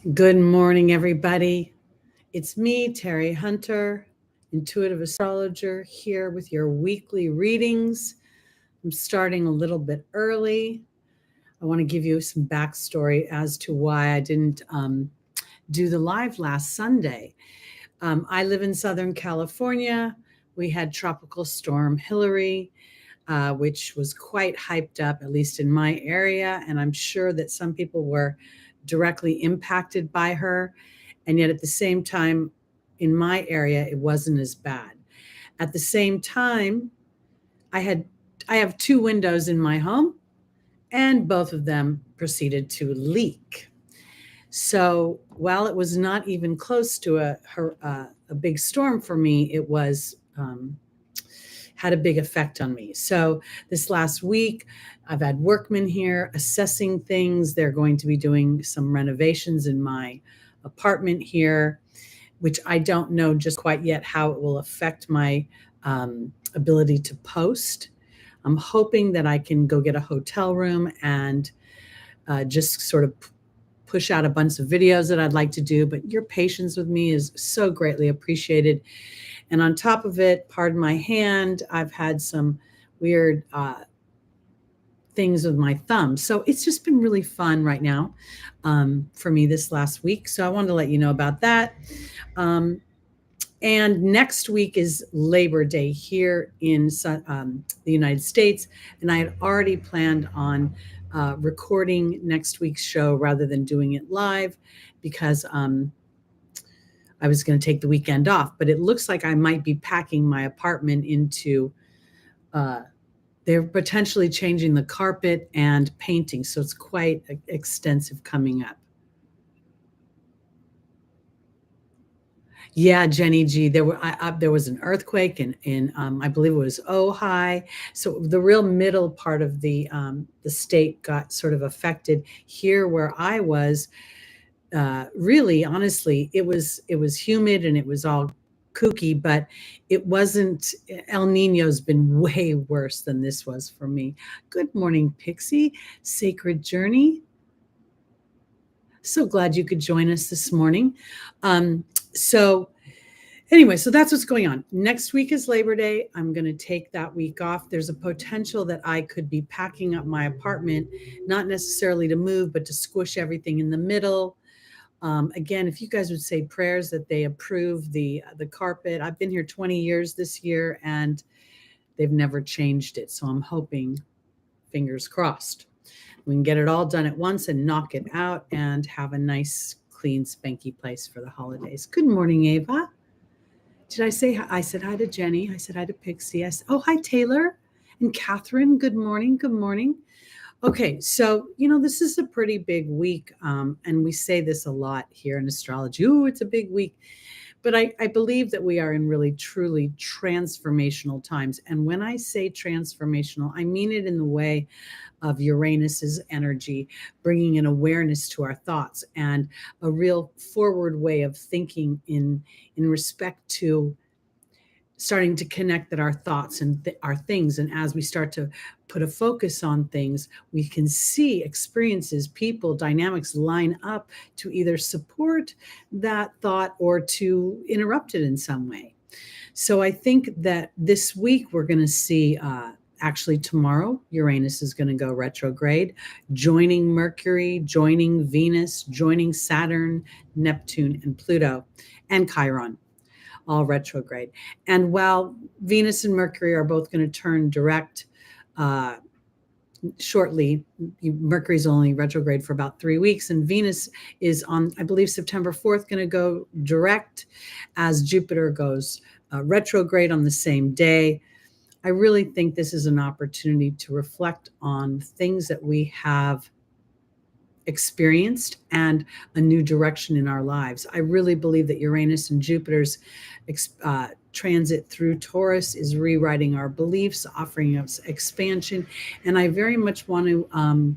Good morning, everybody. It's me, Teri Hunter, intuitive astrologer, here with your weekly readings. I'm starting a little bit early. I want to give you some backstory as to why I didn't do the live last Sunday. I live in Southern California. We had Tropical Storm Hillary, which was quite hyped up, at least in my area. And I'm sure that some people were directly impacted by her. And yet at the same time, in my area, it wasn't as bad. At the same time, I had I have two windows in my home, and both of them proceeded to leak. So while it was not even close to a big storm for me, it was had a big effect on me. So this last week, I've had workmen here assessing things. They're going to be doing some renovations in my apartment here, which I don't know just quite yet how it will affect my ability to post. I'm hoping that I can go get a hotel room and just sort of push out a bunch of videos that I'd like to do. But your patience with me is so greatly appreciated. And on top of it, pardon my hand, I've had some weird things with my thumb. So it's just been really fun right now for me this last week. So I wanted to let you know about that. And next week is Labor Day here in the United States. And I had already planned on recording next week's show rather than doing it live because I was going to take the weekend off. But it looks like I might be packing my apartment into, they're potentially changing the carpet and painting. So it's quite extensive coming up. Yeah, Jenny G. There was an earthquake in I believe it was Ojai. So the real middle part of the state got sort of affected. Here where I was, really honestly, it was humid and it was all kooky, but it wasn't. El Nino's been way worse than this was for me. Good morning, Pixie. Sacred Journey. So glad you could join us this morning. So anyway, so that's what's going on. Next week is Labor Day. I'm going to take that week off. There's a potential that I could be packing up my apartment, not necessarily to move, but to squish everything in the middle. Again, if you guys would say prayers that they approve the carpet. I've been here 20 years this year, and they've never changed it. So I'm hoping, fingers crossed, we can get it all done at once and knock it out and have a nice, clean, spanky place for the holidays. Good morning, Ava. Did I say hi? I said hi to Jenny. I said hi to Pixie. Oh, hi, Taylor and Catherine. Good morning. Good morning. Okay, so, this is a pretty big week. And we say this a lot here in astrology. Oh, it's a big week. But I believe that we are in really, truly transformational times. And when I say transformational, I mean it in the way of Uranus's energy, bringing an awareness to our thoughts and a real forward way of thinking in respect to starting to connect that our thoughts and our things. And as we start to put a focus on things, we can see experiences, people, dynamics line up to either support that thought or to interrupt it in some way. So I think that this week we're going to see, actually tomorrow, Uranus is going to go retrograde, joining Mercury, joining Venus, joining Saturn, Neptune, and Pluto, and Chiron, all retrograde. And while Venus and Mercury are both going to turn direct shortly, Mercury's only retrograde for about 3 weeks, and Venus is on, I believe, September 4th, going to go direct as Jupiter goes retrograde on the same day. I really think this is an opportunity to reflect on things that we have experienced and a new direction in our lives. I really believe that Uranus and Jupiter's transit through Taurus is rewriting our beliefs, offering us expansion. And I very much want to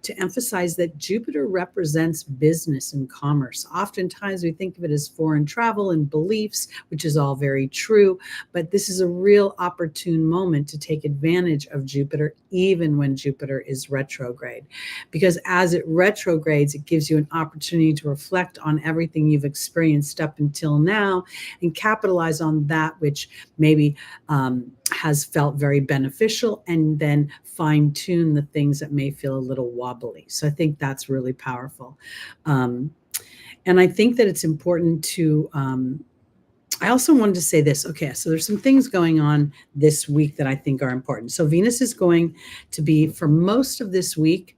to emphasize that Jupiter represents business and commerce. Oftentimes we think of it as foreign travel and beliefs, which is all very true, but this is a real opportune moment to take advantage of Jupiter, even when Jupiter is retrograde. Because as it retrogrades, it gives you an opportunity to reflect on everything you've experienced up until now and capitalize on that which maybe has felt very beneficial, and then fine tune the things that may feel a little wobbly. So I think that's really powerful. And I think that it's important to, I also wanted to say this. Okay, so there's some things going on this week that I think are important. So Venus is going to be, for most of this week,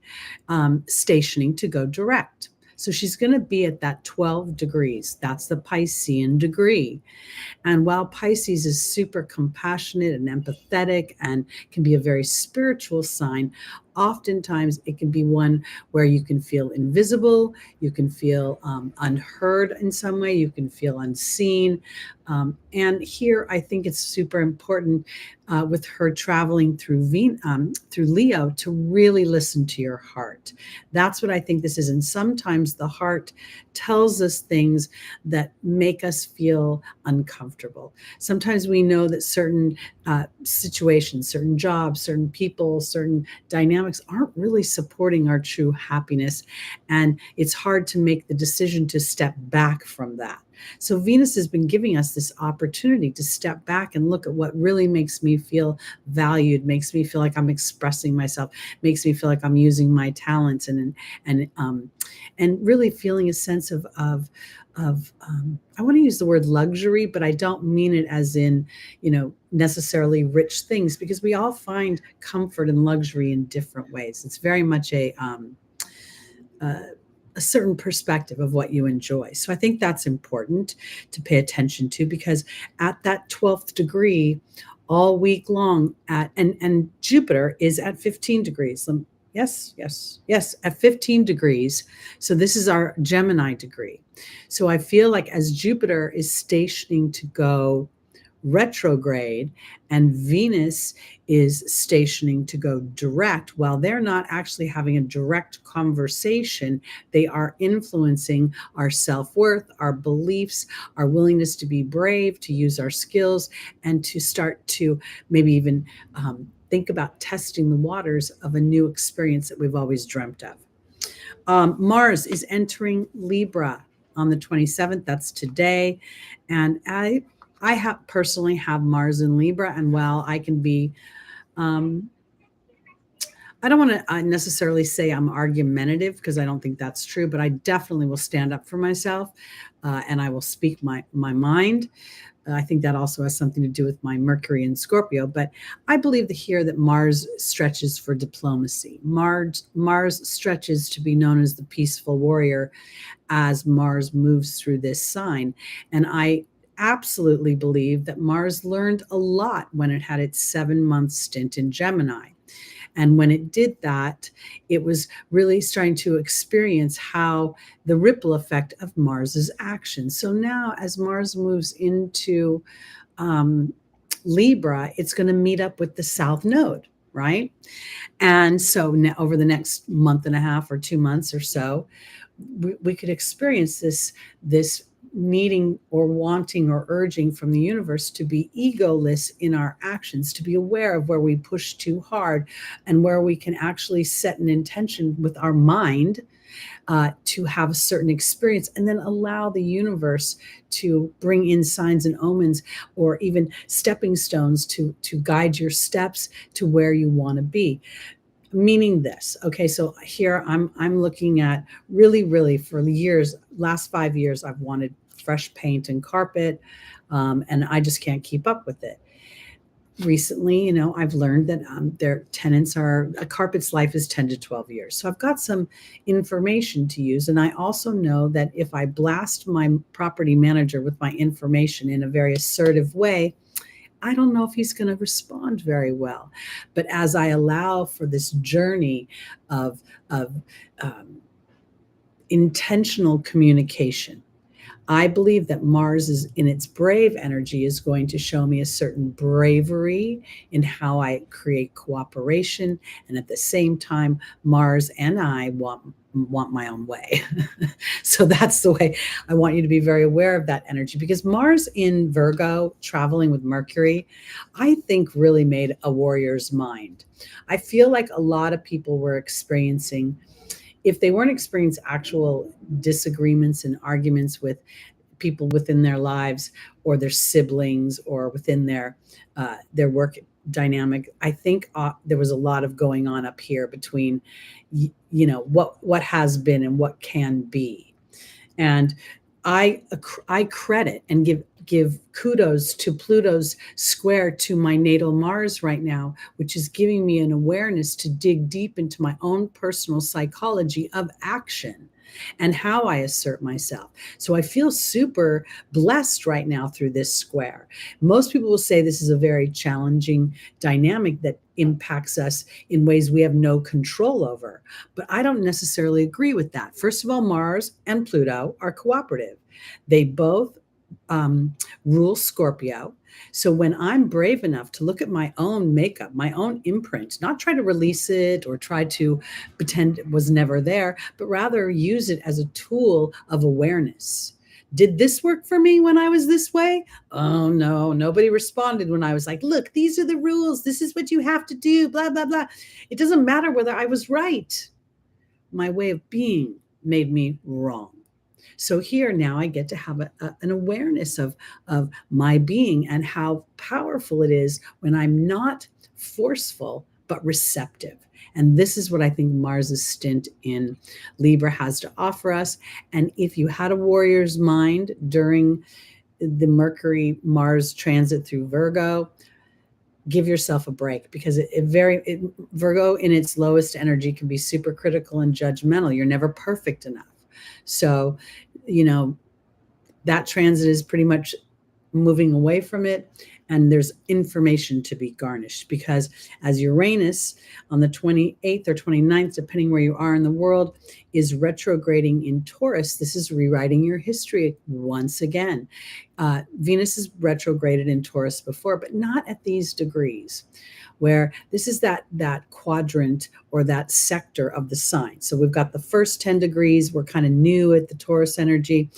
stationing to go direct. So she's going to be at that 12 degrees. That's the Piscean degree. And while Pisces is super compassionate and empathetic and can be a very spiritual sign, oftentimes it can be one where you can feel invisible, you can feel unheard in some way, you can feel unseen. And here I think it's super important with her traveling through Leo to really listen to your heart. That's what I think this is. And sometimes the heart tells us things that make us feel uncomfortable. Sometimes we know that certain situations, certain jobs, certain people, certain dynamics aren't really supporting our true happiness. And it's hard to make the decision to step back from that. So Venus has been giving us this opportunity to step back and look at what really makes me feel valued, makes me feel like I'm expressing myself, makes me feel like I'm using my talents, and really feeling a sense of I want to use the word luxury, but I don't mean it as in, necessarily rich things, because we all find comfort and luxury in different ways. It's very much a certain perspective of what you enjoy. So I think that's important to pay attention to, because at that 12th degree all week long and Jupiter is at 15 degrees. Yes, at 15 degrees. So this is our Gemini degree. So I feel like as Jupiter is stationing to go retrograde and Venus is stationing to go direct, while they're not actually having a direct conversation, they are influencing our self-worth, our beliefs, our willingness to be brave, to use our skills, and to start to maybe even think about testing the waters of a new experience that we've always dreamt of. Mars is entering Libra on the 27th. That's today. And I personally have Mars in Libra, and while I can be, I don't want to necessarily say I'm argumentative, because I don't think that's true, but I definitely will stand up for myself, and I will speak my mind. I think that also has something to do with my Mercury in Scorpio, but I believe that Mars stretches for diplomacy. Mars stretches to be known as the peaceful warrior as Mars moves through this sign. And I absolutely believe that Mars learned a lot when it had its 7-month stint in Gemini. And when it did that, it was really starting to experience how the ripple effect of Mars's actions. So now as Mars moves into Libra, it's going to meet up with the South Node, right? And so now, over the next month and a half or 2 months or so, we could experience this needing or wanting or urging from the universe to be egoless in our actions, to be aware of where we push too hard and where we can actually set an intention with our mind to have a certain experience, and then allow the universe to bring in signs and omens, or even stepping stones to guide your steps to where you want to be. Meaning this, okay, so here I'm looking at really for years, last 5 years, I've wanted fresh paint and carpet, and I just can't keep up with it. Recently, I've learned that their tenants a carpet's life is 10 to 12 years. So I've got some information to use. And I also know that if I blast my property manager with my information in a very assertive way, I don't know if he's going to respond very well. But as I allow for this journey of intentional communication, I believe that Mars is in its brave energy is going to show me a certain bravery in how I create cooperation. And at the same time, Mars and I want my own way. So that's the way I want you to be very aware of that energy, because Mars in Virgo traveling with Mercury, I think really made a warrior's mind. I feel like a lot of people were experiencing, if they weren't experiencing actual disagreements and arguments with people within their lives or their siblings or within their work dynamic, I think there was a lot of going on up here between what has been and what can be. And I credit and give kudos to Pluto's square to my natal Mars right now, which is giving me an awareness to dig deep into my own personal psychology of action and how I assert myself. So I feel super blessed right now through this square. Most people will say this is a very challenging dynamic that impacts us in ways we have no control over. But I don't necessarily agree with that. First of all, Mars and Pluto are cooperative. They both rule Scorpio. So when I'm brave enough to look at my own makeup, my own imprint, not try to release it or try to pretend it was never there, but rather use it as a tool of awareness. Did this work for me when I was this way? Oh no, nobody responded when I was like, look, these are the rules. This is what you have to do, blah, blah, blah. It doesn't matter whether I was right. My way of being made me wrong. So here now I get to have an awareness of my being and how powerful it is when I'm not forceful, but receptive. And this is what I think Mars's stint in Libra has to offer us. And if you had a warrior's mind during the Mercury Mars transit through Virgo, give yourself a break, because Virgo in its lowest energy can be super critical and judgmental. You're never perfect enough. So, that transit is pretty much moving away from it. And there's information to be garnished, because as Uranus on the 28th or 29th, depending where you are in the world, is retrograding in Taurus, this is rewriting your history once again. Venus is retrograded in Taurus before, but not at these degrees, where this is that quadrant or that sector of the sign. So we've got the first 10 degrees, we're kind of new at the Taurus energy,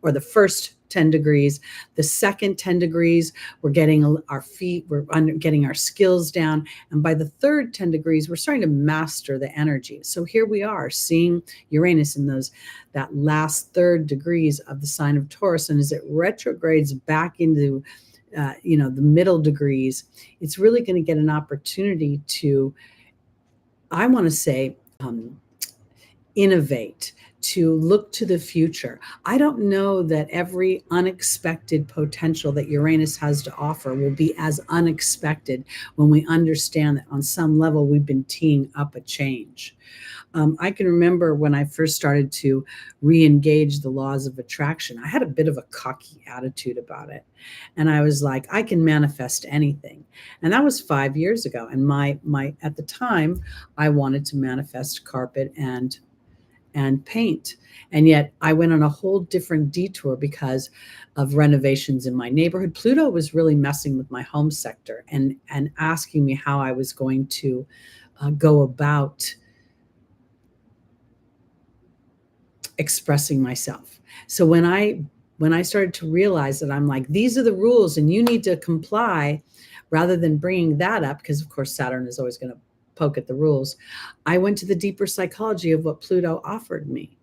or the first 10 degrees. The second 10 degrees, we're getting our feet, we're getting our skills down. And by the third 10 degrees, we're starting to master the energy. So here we are seeing Uranus in that last third degrees of the sign of Taurus. And as it retrogrades back into the middle degrees, it's really going to get an opportunity to, I want to say, innovate, to look to the future. I don't know that every unexpected potential that Uranus has to offer will be as unexpected when we understand that on some level we've been teeing up a change. I can remember when I first started to re-engage the laws of attraction, I had a bit of a cocky attitude about it. And I was like, I can manifest anything. And that was 5 years ago. And my at the time, I wanted to manifest carpet and paint. And yet I went on a whole different detour because of renovations in my neighborhood. Pluto was really messing with my home sector and asking me how I was going to go about expressing myself. So when I started to realize that I'm like, these are the rules and you need to comply, rather than bringing that up, because of course Saturn is always going to poke at the rules, I went to the deeper psychology of what Pluto offered me.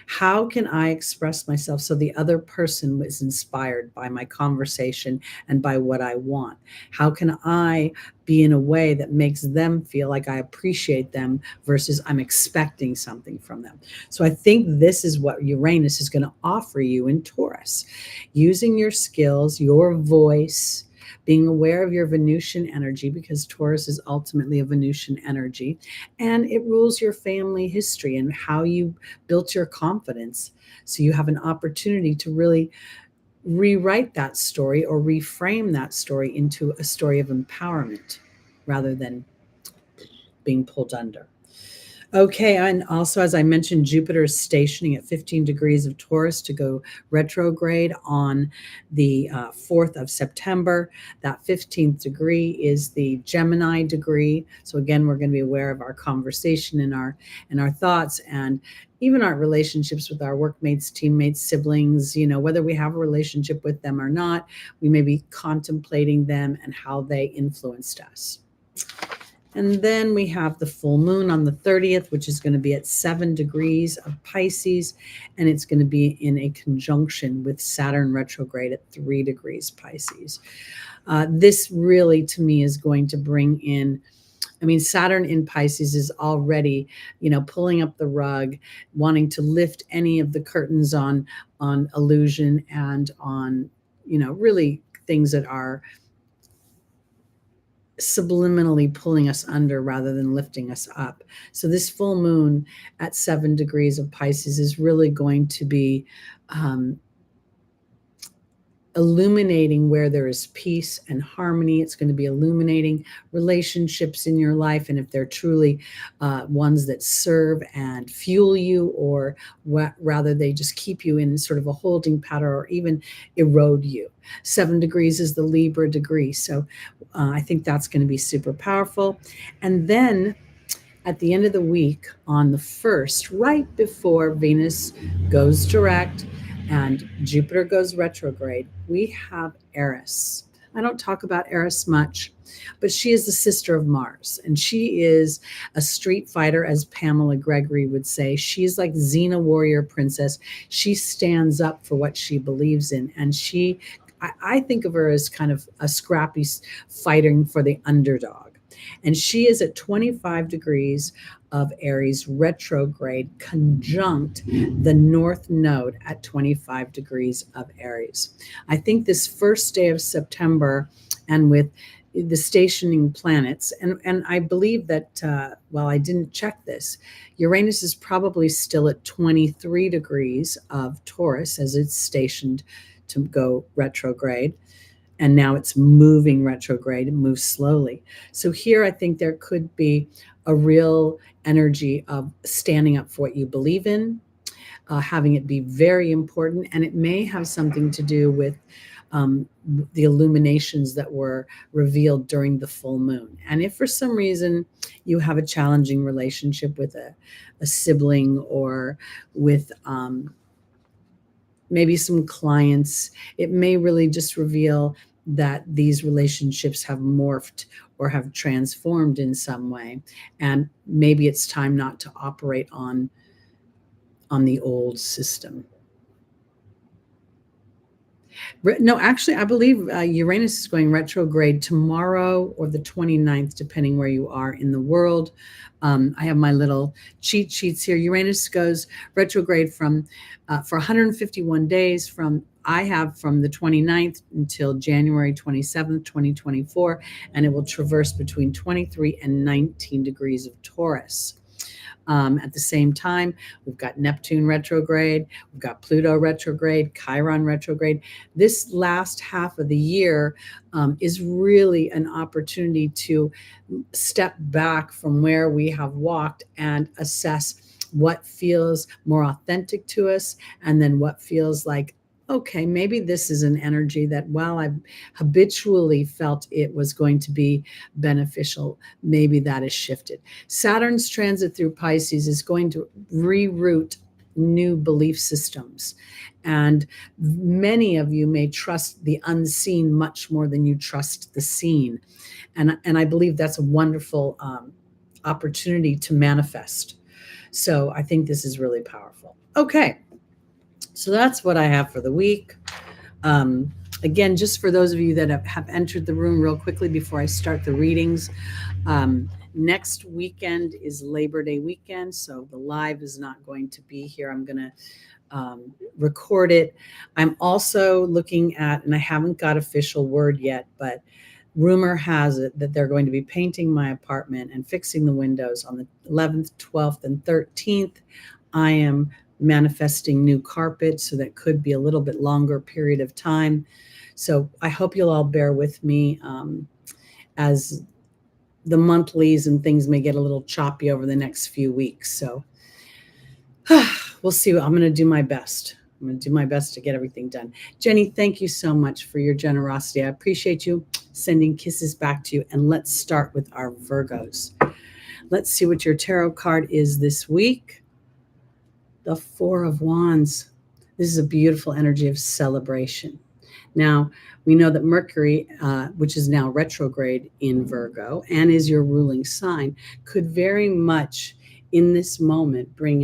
How can I express myself so the other person was inspired by my conversation and by what I want? How can I be in a way that makes them feel like I appreciate them versus I'm expecting something from them? So I think this is what Uranus is going to offer you in Taurus. Using your skills, your voice, being aware of your Venusian energy, because Taurus is ultimately a Venusian energy, and it rules your family history and how you built your confidence. So you have an opportunity to really rewrite that story or reframe that story into a story of empowerment rather than being pulled under. Okay, and also, as I mentioned, Jupiter is stationing at 15 degrees of Taurus to go retrograde on the 4th of September. That 15th degree is the Gemini degree. So again, we're going to be aware of our conversation and our thoughts, and even our relationships with our workmates, teammates, siblings, whether we have a relationship with them or not, we may be contemplating them and how they influenced us. And then we have the full moon on the 30th, which is going to be at 7 degrees of Pisces, and it's going to be in a conjunction with Saturn retrograde at 3 degrees Pisces. This really, to me, is going to bring in, Saturn in Pisces is already, pulling up the rug, wanting to lift any of the curtains on illusion and on, really things that are subliminally pulling us under rather than lifting us up. So this full moon at 7 degrees of Pisces is really going to be illuminating where there is peace and harmony. It's going to be illuminating relationships in your life, and if they're truly ones that serve and fuel you, or rather they just keep you in sort of a holding pattern or even erode you. 7 degrees is the Libra degree, so I think that's going to be super powerful. And then at the end of the week on the 1st, right before Venus goes direct and Jupiter goes retrograde, we have Eris. I don't talk about Eris much, but she is the sister of Mars, and she is a street fighter, as Pamela Gregory would say. She's like Xena warrior princess. She stands up for what she believes in, and I think of her as kind of a scrappy fighting for the underdog. And she is at 25 degrees of Aries retrograde, conjunct the North Node at 25 degrees of Aries. I think this first day of September, and with the stationing planets, and I believe that, while I didn't check this, Uranus is probably still at 23 degrees of Taurus as it's stationed to go retrograde. And now it's moving retrograde and moves slowly. So here I think there could be a real energy of standing up for what you believe in, having it be very important. And it may have something to do with the illuminations that were revealed during the full moon. And if for some reason you have a challenging relationship with a sibling, or with maybe some clients, it may really just reveal that these relationships have morphed or have transformed in some way, and maybe it's time not to operate on the old system. No, actually, I believe Uranus is going retrograde tomorrow or the 29th, depending where you are in the world. I have my little cheat sheets here. Uranus goes retrograde for 151 days from the 29th until January 27th, 2024, and it will traverse between 23 and 19 degrees of Taurus. At the same time, we've got Neptune retrograde, we've got Pluto retrograde, Chiron retrograde. This last half of the year is really an opportunity to step back from where we have walked and assess what feels more authentic to us, and then what feels like, okay, maybe this is an energy that, while I habitually felt it was going to be beneficial, maybe that is shifted. Saturn's transit through Pisces is going to reroute new belief systems. And many of you may trust the unseen much more than you trust the seen. And I believe that's a wonderful opportunity to manifest. So I think this is really powerful. Okay. So that's what I have for the week. Again, just for those of you that have entered the room real quickly before I start the readings, next weekend is Labor Day weekend, so the live is not going to be here. I'm going to record it. I'm also looking at, and I haven't got official word yet, but rumor has it that they're going to be painting my apartment and fixing the windows on the 11th, 12th, and 13th. I am manifesting new carpet, so that could be a little bit longer period of time. So I hope you'll all bear with me as the monthlies and things may get a little choppy over the next few weeks. So we'll see. I'm going to do my best. I'm going to do my best to get everything done. Jenny, thank you so much for your generosity. I appreciate you. Sending kisses back to you. And let's start with our Virgos. Let's see what your tarot card is this week. The Four of Wands. This is a beautiful energy of celebration. Now, we know that Mercury, which is now retrograde in Virgo and is your ruling sign, could very much in this moment bring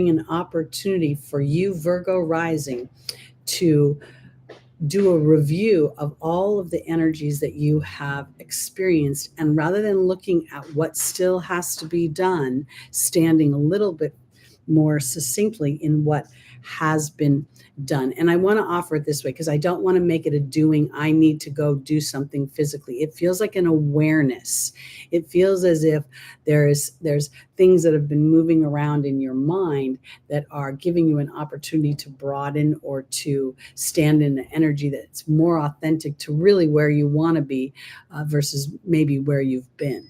an opportunity for you, Virgo rising, to do a review of all of the energies that you have experienced. And rather than looking at what still has to be done, standing a little bit more succinctly in what has been done. And I want to offer it this way because I don't want to make it a doing. I need to go do something physically. It feels like an awareness. It feels as if there's things that have been moving around in your mind that are giving you an opportunity to broaden or to stand in an energy that's more authentic to really where you want to be versus maybe where you've been.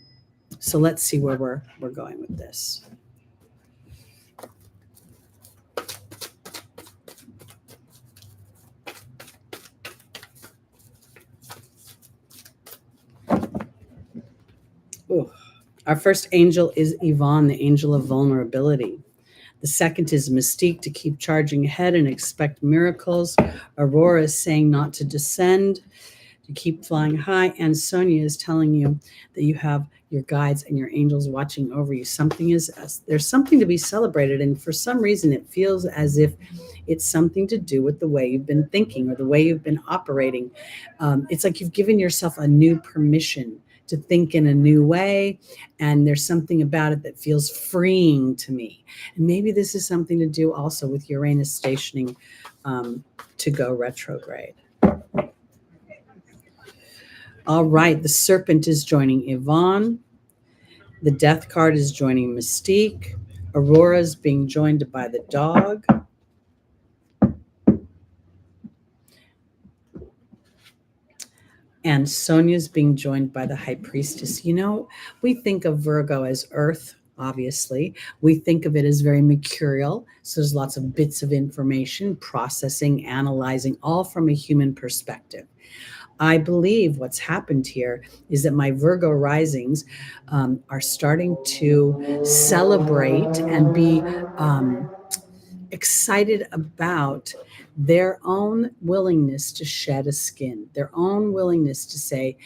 So let's see where we're going with this. Ooh. Our first angel is Yvonne, the angel of vulnerability. The second is Mystique, to keep charging ahead and expect miracles. Aurora is saying not to descend, to keep flying high. And Sonia is telling you that you have your guides and your angels watching over you. There's something to be celebrated. And for some reason, it feels as if it's something to do with the way you've been thinking or the way you've been operating. It's like you've given yourself a new permission to think in a new way. And there's something about it that feels freeing to me. And maybe this is something to do also with Uranus stationing to go retrograde. All right, the Serpent is joining Yvonne. The Death card is joining Mystique. Aurora is being joined by the dog. And Sonia's being joined by the High Priestess. You know, we think of Virgo as earth, obviously. We think of it as very mercurial. So there's lots of bits of information, processing, analyzing, all from a human perspective. I believe what's happened here is that my Virgo risings are starting to celebrate and be excited about their own willingness to shed a skin, their own willingness to say,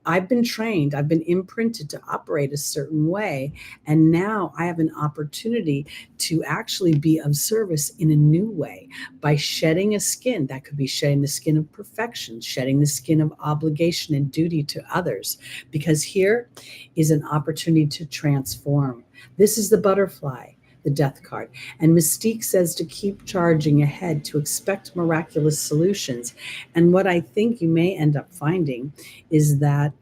I've been trained, I've been imprinted to operate a certain way, and now I have an opportunity to actually be of service in a new way by shedding a skin. That could be shedding the skin of perfection, shedding the skin of obligation and duty to others, because here is an opportunity to transform. This is the butterfly, the Death card. And Mystique says to keep charging ahead, to expect miraculous solutions. And what I think you may end up finding is that,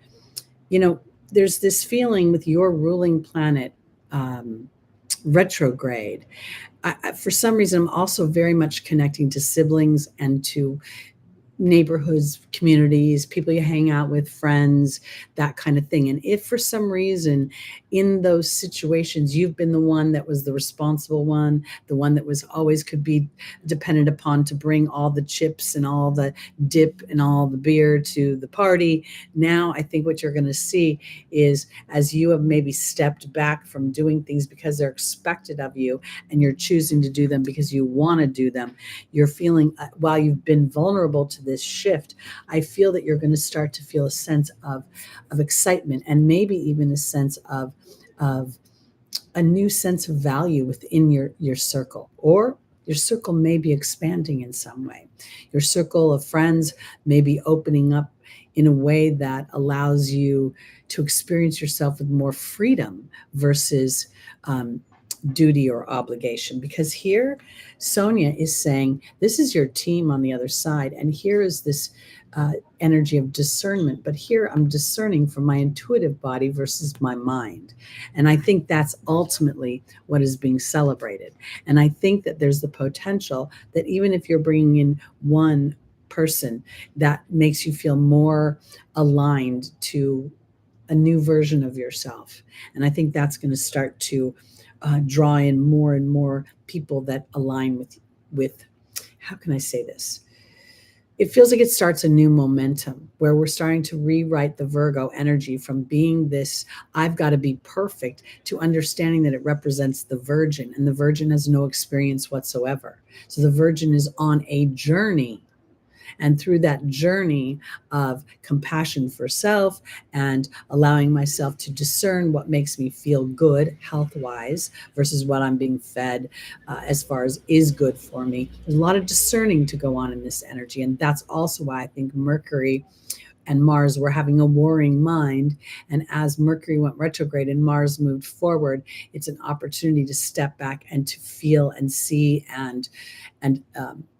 there's this feeling with your ruling planet retrograde. For some reason, I'm also very much connecting to siblings and to neighborhoods, communities, people you hang out with, friends, that kind of thing. And if for some reason in those situations you've been the one that was the responsible one, the one that was always could be dependent upon to bring all the chips and all the dip and all the beer to the party, now I think what you're going to see is, as you have maybe stepped back from doing things because they're expected of you and you're choosing to do them because you want to do them, you're feeling, while you've been vulnerable to this shift, I feel that you're going to start to feel a sense of excitement, and maybe even a sense of a new sense of value within your circle, or your circle may be expanding in some way. Your circle of friends may be opening up in a way that allows you to experience yourself with more freedom versus duty or obligation. Because here Sonia is saying this is your team on the other side, and here is this energy of discernment, but here I'm discerning from my intuitive body versus my mind. And I think that's ultimately what is being celebrated. And I think that there's the potential that even if you're bringing in one person, that makes you feel more aligned to a new version of yourself. And I think that's going to start to draw in more and more people that align with, how can I say this? It feels like it starts a new momentum where we're starting to rewrite the Virgo energy from being this, I've got to be perfect, to understanding that it represents the Virgin, and the Virgin has no experience whatsoever. So the Virgin is on a journey. And through that journey of compassion for self and allowing myself to discern what makes me feel good health wise versus what I'm being fed as far as is good for me, there's a lot of discerning to go on in this energy. And that's also why I think Mercury and Mars were having a warring mind. And as Mercury went retrograde and Mars moved forward, it's an opportunity to step back and to feel and see and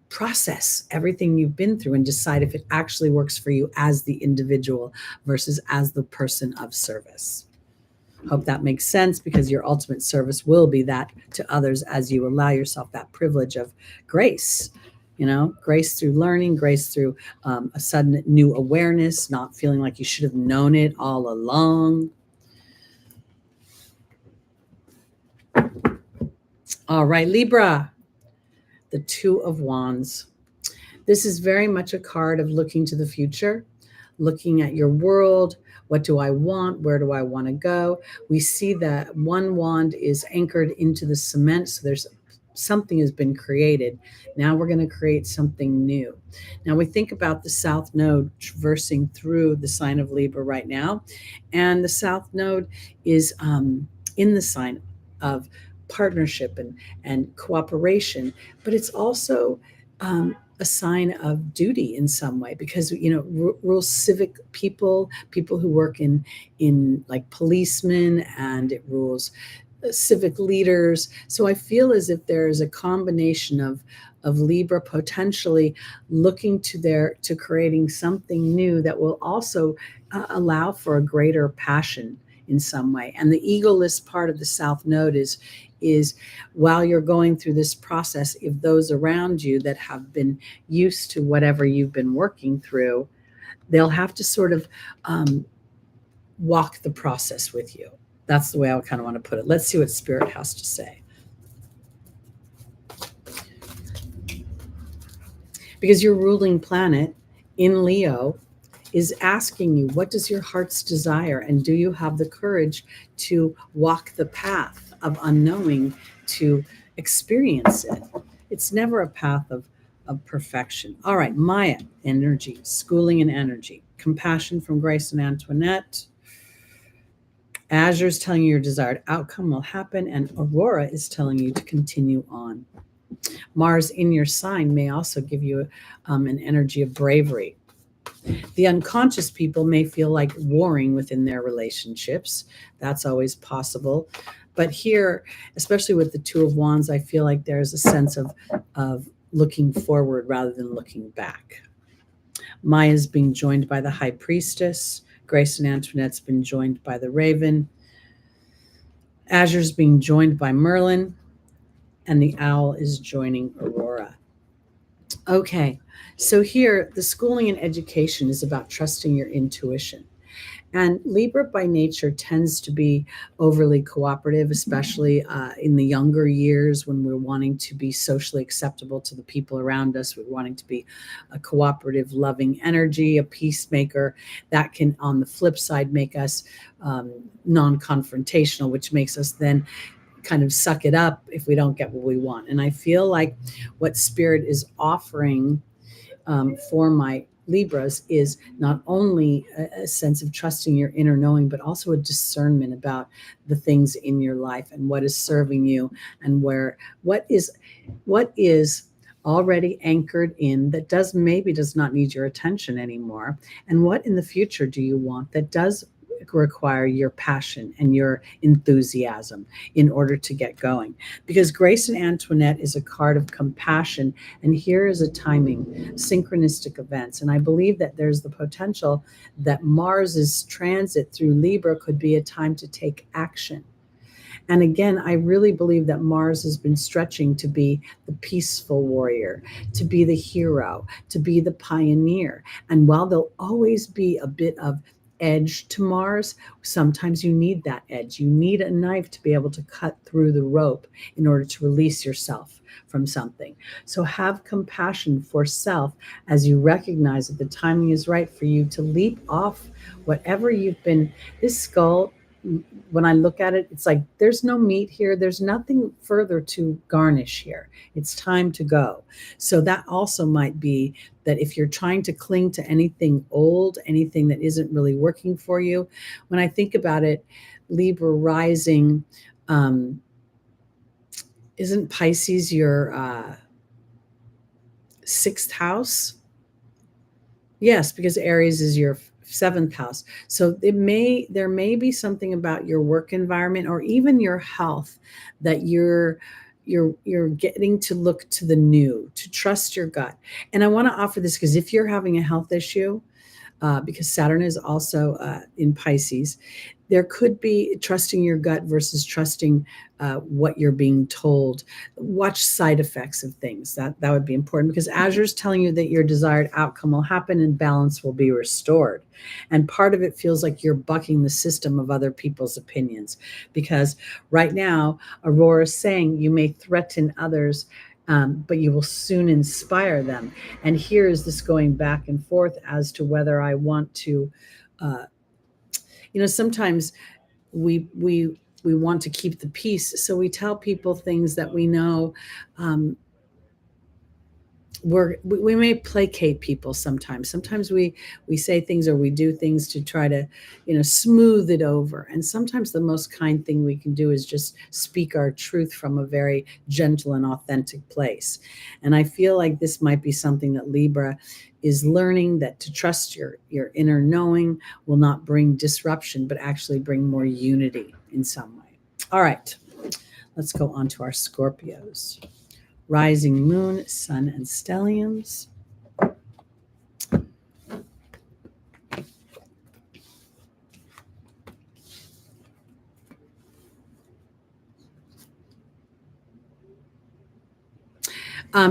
process everything you've been through and decide if it actually works for you as the individual versus as the person of service. Hope that makes sense, because your ultimate service will be that to others as you allow yourself that privilege of grace. Grace through learning, grace through a sudden new awareness, not feeling like you should have known it all along. All right, Libra, the Two of Wands. This is very much a card of looking to the future, looking at your world. What do I want? Where do I want to go? We see that one wand is anchored into the cement. So there's something has been created. Now we're going to create something new. Now we think about the South Node traversing through the sign of Libra right now. And the South Node is in the sign of partnership and cooperation, but it's also a sign of duty in some way, because rules civic people who work in like policemen, and it rules civic leaders. So I feel as if there is a combination of Libra potentially looking to creating something new that will also allow for a greater passion in some way. And the egoless part of the South Node is while you're going through this process, if those around you that have been used to whatever you've been working through, they'll have to sort of walk the process with you. That's the way I kind of want to put it. Let's see what Spirit has to say. Because your ruling planet in Leo is asking you, what does your heart's desire? And do you have the courage to walk the path of unknowing to experience it? It's never a path of perfection. All right, Maya energy, schooling and energy, compassion from Grace and Antoinette. Azure's telling you your desired outcome will happen, and Aurora is telling you to continue on. Mars in your sign may also give you an energy of bravery. The unconscious people may feel like warring within their relationships. That's always possible. But here, especially with the Two of Wands, I feel like there's a sense of looking forward rather than looking back. Maya's being joined by the High Priestess. Grace and Antoinette's been joined by the Raven. Azure's being joined by Merlin. And the Owl is joining Aurora. Okay, so here, the schooling and education is about trusting your intuition. And Libra by nature tends to be overly cooperative, especially in the younger years when we're wanting to be socially acceptable to the people around us. We're wanting to be a cooperative, loving energy, a peacemaker. That can, on the flip side, make us non-confrontational, which makes us then kind of suck it up if we don't get what we want. And I feel like what Spirit is offering for my Libras is not only a sense of trusting your inner knowing, but also a discernment about the things in your life and what is serving you, and what is already anchored in that maybe does not need your attention anymore, and what in the future do you want that does require your passion and your enthusiasm in order to get going. Because Grace and Antoinette is a card of compassion, and here is a timing, synchronistic events. And I believe that there's the potential that Mars's transit through Libra could be a time to take action. And again, I really believe that Mars has been stretching to be the peaceful warrior, to be the hero, to be the pioneer. And while there'll always be a bit of edge to Mars. Sometimes you need that edge. You need a knife to be able to cut through the rope in order to release yourself from something. So have compassion for self as you recognize that the timing is right for you to leap off whatever you've been. This skull, when I look at it, it's like there's no meat here. There's nothing further to garnish here. It's time to go. So that also might be that if you're trying to cling to anything old, anything that isn't really working for you, when I think about it, Libra rising, isn't Pisces your sixth house? Yes, because Aries is your seventh house. So there may be something about your work environment or even your health that you're getting to look to the new, to trust your gut. And I want to offer this because if you're having a health issue, because Saturn is also in Pisces, there could be trusting your gut versus trusting what you're being told. Watch side effects of things. That would be important because Azure is telling you that your desired outcome will happen and balance will be restored. And part of it feels like you're bucking the system of other people's opinions because right now, Aurora is saying you may threaten others, but you will soon inspire them. And here is this going back and forth as to whether I want to, sometimes we want to keep the peace, so we tell people things that we know. We may placate people sometimes. Sometimes we say things or we do things to try to, smooth it over. And sometimes the most kind thing we can do is just speak our truth from a very gentle and authentic place. And I feel like this might be something that Libra is learning, that to trust your inner knowing will not bring disruption, but actually bring more unity in some way. All right, let's go on to our Scorpios. Rising moon, sun, and stelliums.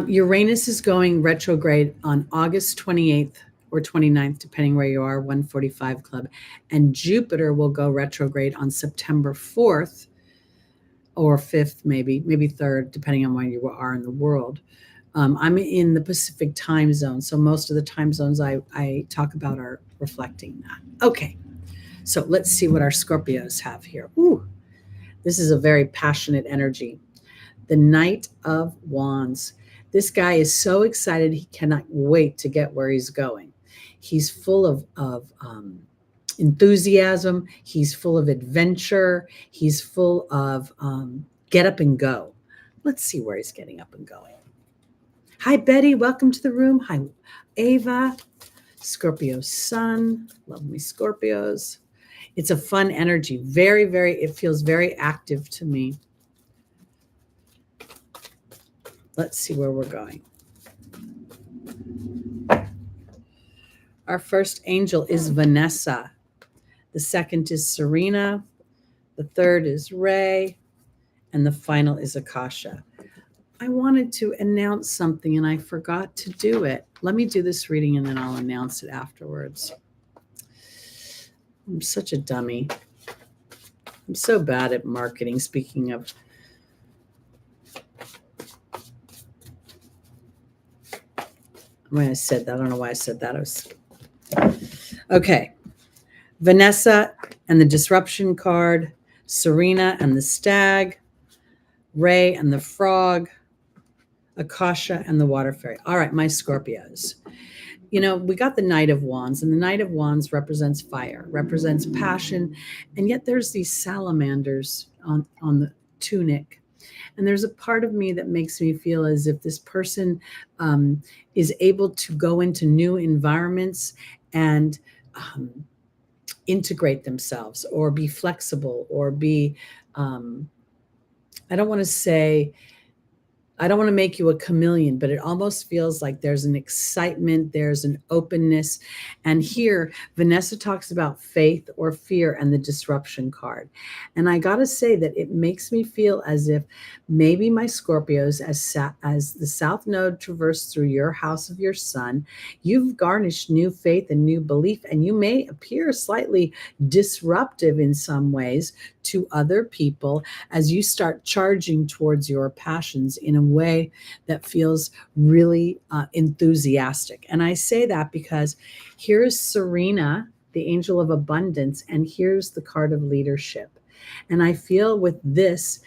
Uranus is going retrograde on August 28th or 29th, depending where you are, 145 Club. And Jupiter will go retrograde on September 4th or 5th, maybe 3rd, depending on where you are in the world. I'm in the Pacific time zone, so most of the time zones I talk about are reflecting that. Okay, so let's see what our Scorpios have here. Ooh, this is a very passionate energy. The Knight of Wands. This guy is so excited, he cannot wait to get where he's going. He's full of enthusiasm. He's full of adventure. He's full of get up and go. Let's see where he's getting up and going. Hi, Betty. Welcome to the room. Hi, Ava. Scorpio sun. Love me, Scorpios. It's a fun energy. Very, it feels very active to me. Let's see where we're going. Our first angel is Vanessa. The second is Serena. The third is Ray. And the final is Akasha. I wanted to announce something and I forgot to do it. Let me do this reading and then I'll announce it afterwards. I'm such a dummy. I'm so bad at marketing, speaking of. When I said that, I don't know why I said that. Okay. Vanessa and the disruption card, Serena and the stag, Ray and the frog, Akasha and the water fairy. All right, my Scorpios. We got the Knight of Wands, and the Knight of Wands represents fire, represents passion, and yet there's these salamanders on the tunic. And there's a part of me that makes me feel as if this person is able to go into new environments and integrate themselves or be flexible or be, I don't want to say I don't want to make you a chameleon, but it almost feels like there's an excitement, there's an openness. And here, Vanessa talks about faith or fear and the disruption card. And I got to say that it makes me feel as if maybe my Scorpios, as the South Node traversed through your house of your sun, you've garnished new faith and new belief, and you may appear slightly disruptive in some ways to other people as you start charging towards your passions in a way that feels really enthusiastic. And I say that because here's Serena, the angel of abundance, and here's the card of leadership. And I feel with this,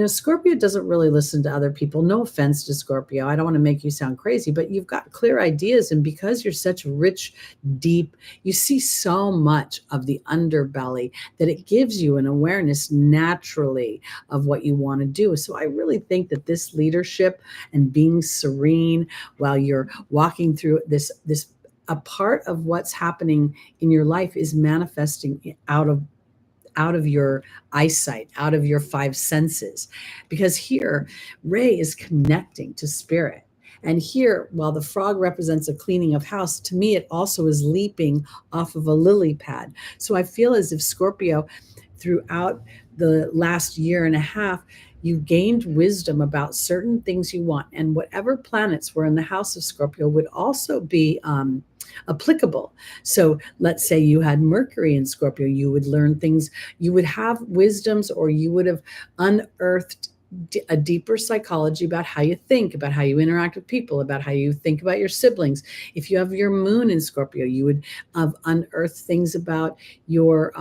Scorpio doesn't really listen to other people. No offense to Scorpio. I don't want to make you sound crazy, but you've got clear ideas. And because you're such rich, deep, you see so much of the underbelly that it gives you an awareness naturally of what you want to do. So I really think that this leadership and being serene while you're walking through this a part of what's happening in your life is manifesting out of your eyesight, out of your five senses. Because here, Ray is connecting to spirit. And here, while the frog represents a cleaning of house, to me, it also is leaping off of a lily pad. So I feel as if Scorpio, throughout the last year and a half, you gained wisdom about certain things you want. And whatever planets were in the house of Scorpio would also be applicable. So let's say you had Mercury in Scorpio, you would learn things, you would have wisdoms, or you would have unearthed a deeper psychology about how you think, about how you interact with people, about how you think about your siblings. If you have your moon in Scorpio, you would have unearthed things about your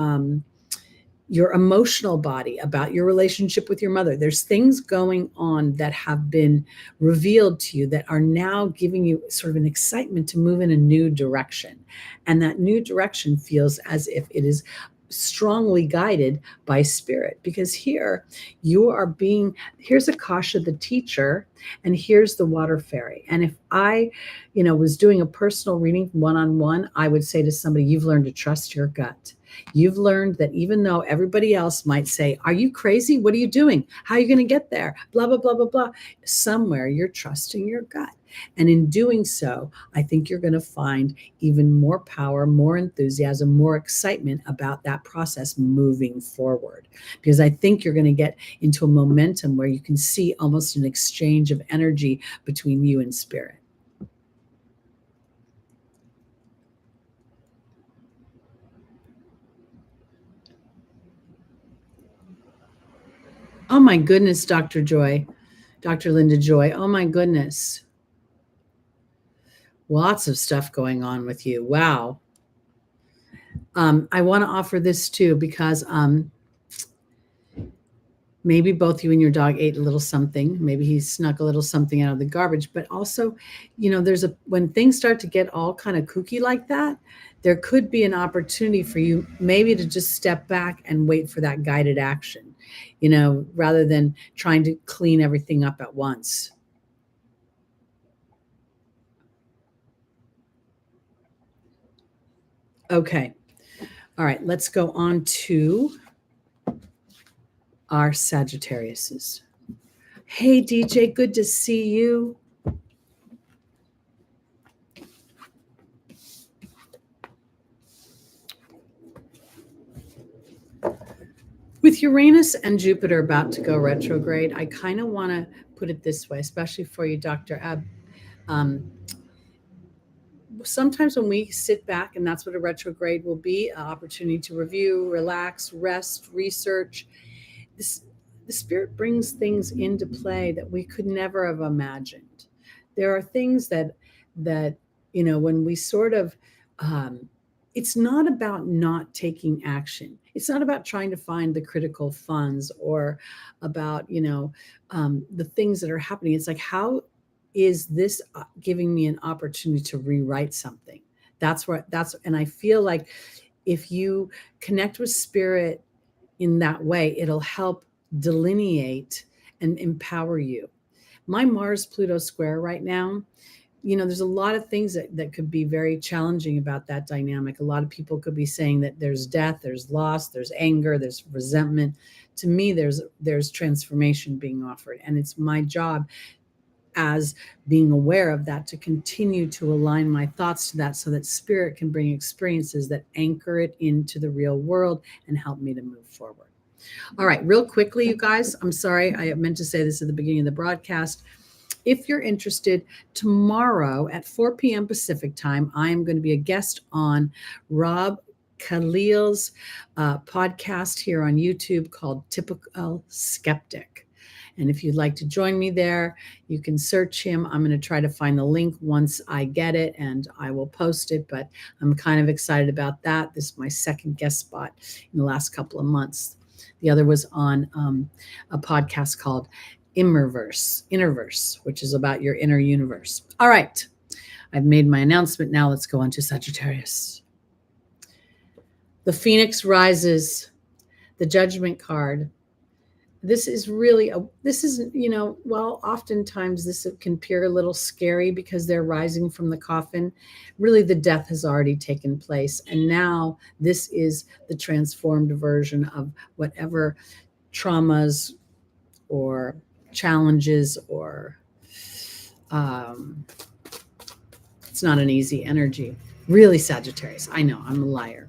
emotional body, about your relationship with your mother. There's things going on that have been revealed to you that are now giving you sort of an excitement to move in a new direction. And that new direction feels as if it is strongly guided by spirit, because here here's Akasha the teacher, and here's the water fairy. And if I was doing a personal reading one-on-one, I would say to somebody, you've learned to trust your gut. You've learned that even though everybody else might say, are you crazy? What are you doing? How are you going to get there? Blah, blah, blah, blah, blah. Somewhere you're trusting your gut. And in doing so, I think you're going to find even more power, more enthusiasm, more excitement about that process moving forward. Because I think you're going to get into a momentum where you can see almost an exchange of energy between you and spirit. Oh my goodness, Dr. Joy, Dr. Linda Joy. Oh my goodness. Lots of stuff going on with you. Wow. I want to offer this too, because maybe both you and your dog ate a little something. Maybe he snuck a little something out of the garbage. But also, when things start to get all kind of kooky like that, there could be an opportunity for you maybe to just step back and wait for that guided action, rather than trying to clean everything up at once. Okay. All right. Let's go on to our Sagittariuses. Hey, DJ, good to see you. With Uranus and Jupiter about to go retrograde, I kind of want to put it this way, especially for you, Dr. Ab. Sometimes when we sit back, and that's what a retrograde will be, an opportunity to review, relax, rest, research, the spirit brings things into play that we could never have imagined. There are things that when we sort of it's not about not taking action. It's not about trying to find the critical funds or about the things that are happening. It's like, how is this giving me an opportunity to rewrite something? And I feel like if you connect with spirit in that way, it'll help delineate and empower you. My Mars Pluto square right now, there's a lot of things that could be very challenging about that dynamic. A lot of people could be saying that there's death, there's loss, there's anger, there's resentment. To me, there's transformation being offered. And it's my job as being aware of that, to continue to align my thoughts to that so that spirit can bring experiences that anchor it into the real world and help me to move forward. All right, real quickly, you guys, I'm sorry, I meant to say this at the beginning of the broadcast. If you're interested, tomorrow at 4 p.m. Pacific time, I am going to be a guest on Rob Khalil's podcast here on YouTube called Typical Skeptic. And if you'd like to join me there, you can search him. I'm going to try to find the link once I get it, and I will post it. But I'm kind of excited about that. This is my second guest spot in the last couple of months. The other was on a podcast called Innerverse, which is about your inner universe. All right. I've made my announcement. Now let's go on to Sagittarius. The Phoenix rises, the Judgment card. This is really, oftentimes this can appear a little scary because they're rising from the coffin. Really, the death has already taken place. And now this is the transformed version of whatever traumas or challenges or it's not an easy energy. Really, Sagittarius. I know, I'm a liar.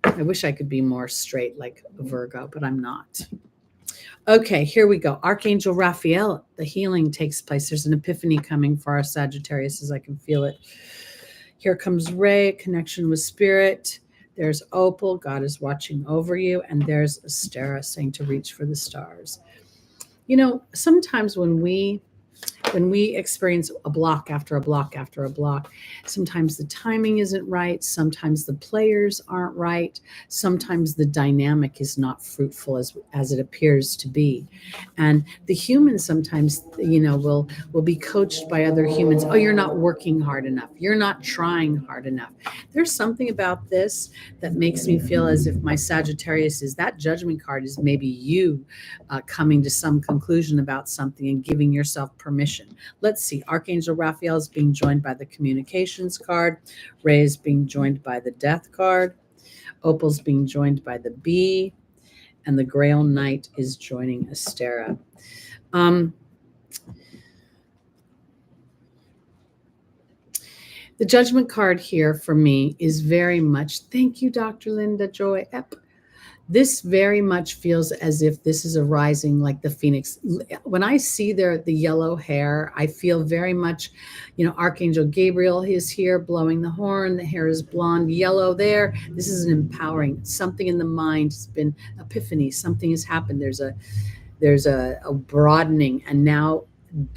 I wish I could be more straight like a Virgo, but I'm not. Okay, here we go. Archangel Raphael, the healing takes place. There's an epiphany coming for our Sagittarius, as I can feel it. Here comes Ray, connection with spirit. There's Opal, God is watching over you. And there's Astera saying to reach for the stars. Sometimes when we experience a block after a block after a block, sometimes the timing isn't right. Sometimes the players aren't right. Sometimes the dynamic is not fruitful as it appears to be. And the humans sometimes, will be coached by other humans. Oh, you're not working hard enough. You're not trying hard enough. There's something about this that makes me feel as if my Sagittarius is that Judgment card is maybe you coming to some conclusion about something and giving yourself permission. Let's see. Archangel Raphael is being joined by the communications card. Ray is being joined by the death card. Opal's being joined by the bee. And the Grail Knight is joining Astera. The Judgment card here for me is very much, thank you, Dr. Linda Joy Epp. This very much feels as if this is a rising like the Phoenix. When I see the yellow hair, I feel very much, Archangel Gabriel is here blowing the horn. The hair is blonde, yellow there. This is an empowering. Something in the mind has been epiphany. Something has happened. There's a broadening. And now,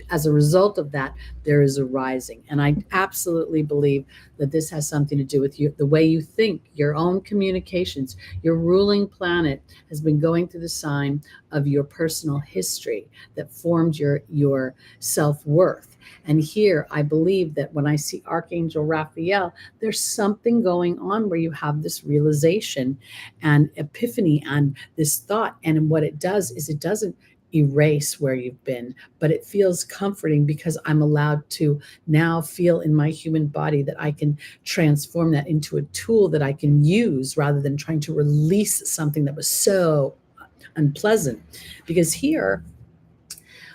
as a result of that, there is a rising. And I absolutely believe that this has something to do with you, the way you think, your own communications. Your ruling planet has been going through the sign of your personal history that formed your self-worth. And here, I believe that when I see Archangel Raphael, there's something going on where you have this realization and epiphany and this thought. And what it does is it doesn't erase where you've been, but it feels comforting because I'm allowed to now feel in my human body that I can transform that into a tool that I can use rather than trying to release something that was so unpleasant. Because here,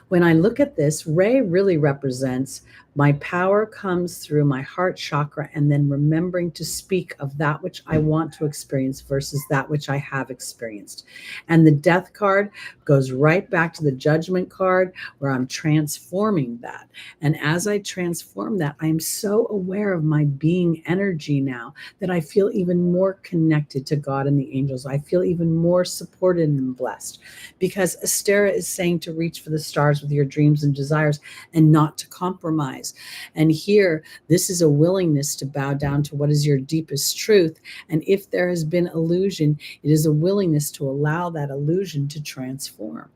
when I look at this, Ray really represents my power comes through my heart chakra and then remembering to speak of that which I want to experience versus that which I have experienced. And the death card goes right back to the Judgment card where I'm transforming that. And as I transform that, I'm so aware of my being energy now that I feel even more connected to God and the angels. I feel even more supported and blessed because Astera is saying to reach for the stars with your dreams and desires and not to compromise. And here, this is a willingness to bow down to what is your deepest truth. And if there has been illusion, it is a willingness to allow that illusion to transform.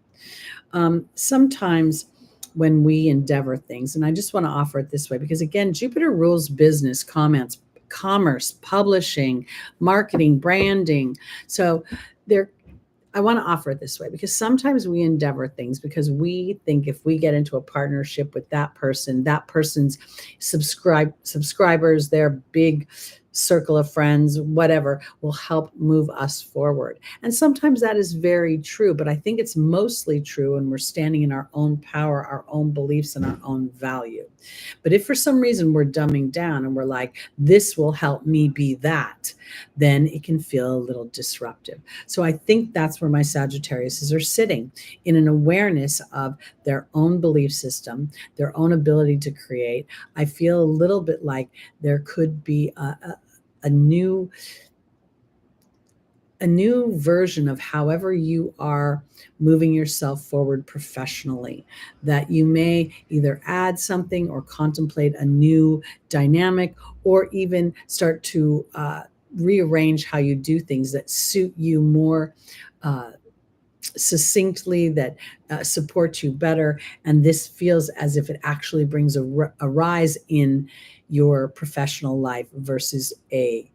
Sometimes when we endeavor things, and I just want to offer it this way, because again, Jupiter rules business, commerce, publishing, marketing, branding. So I want to offer it this way because sometimes we endeavor things because we think if we get into a partnership with that person's subscribers, their big circle of friends, whatever, will help move us forward. And sometimes that is very true, but I think it's mostly true when we're standing in our own power, our own beliefs, and our own value. But if for some reason we're dumbing down and we're like, this will help me be that, then it can feel a little disruptive. So I think that's where my Sagittariuses are sitting, in an awareness of their own belief system, their own ability to create. I feel a little bit like there could be a new version of however you are moving yourself forward professionally, that you may either add something or contemplate a new dynamic, or even start to rearrange how you do things that suit you more succinctly, that support you better. And this feels as if it actually brings a rise in your professional life versus a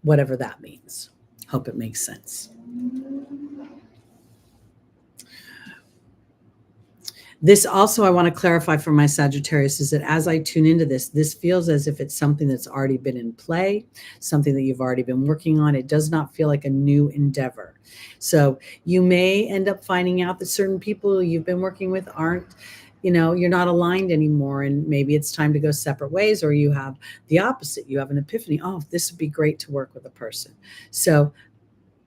whatever that means. Hope it makes sense. This also, I want to clarify for my Sagittarius, is that as I tune into this feels as if it's something that's already been in play, something that you've already been working on. It does not feel like a new endeavor. So you may end up finding out that certain people you've been working with aren't, you're not aligned anymore, and maybe it's time to go separate ways, or you have the opposite. You have an epiphany. Oh, this would be great to work with a person. So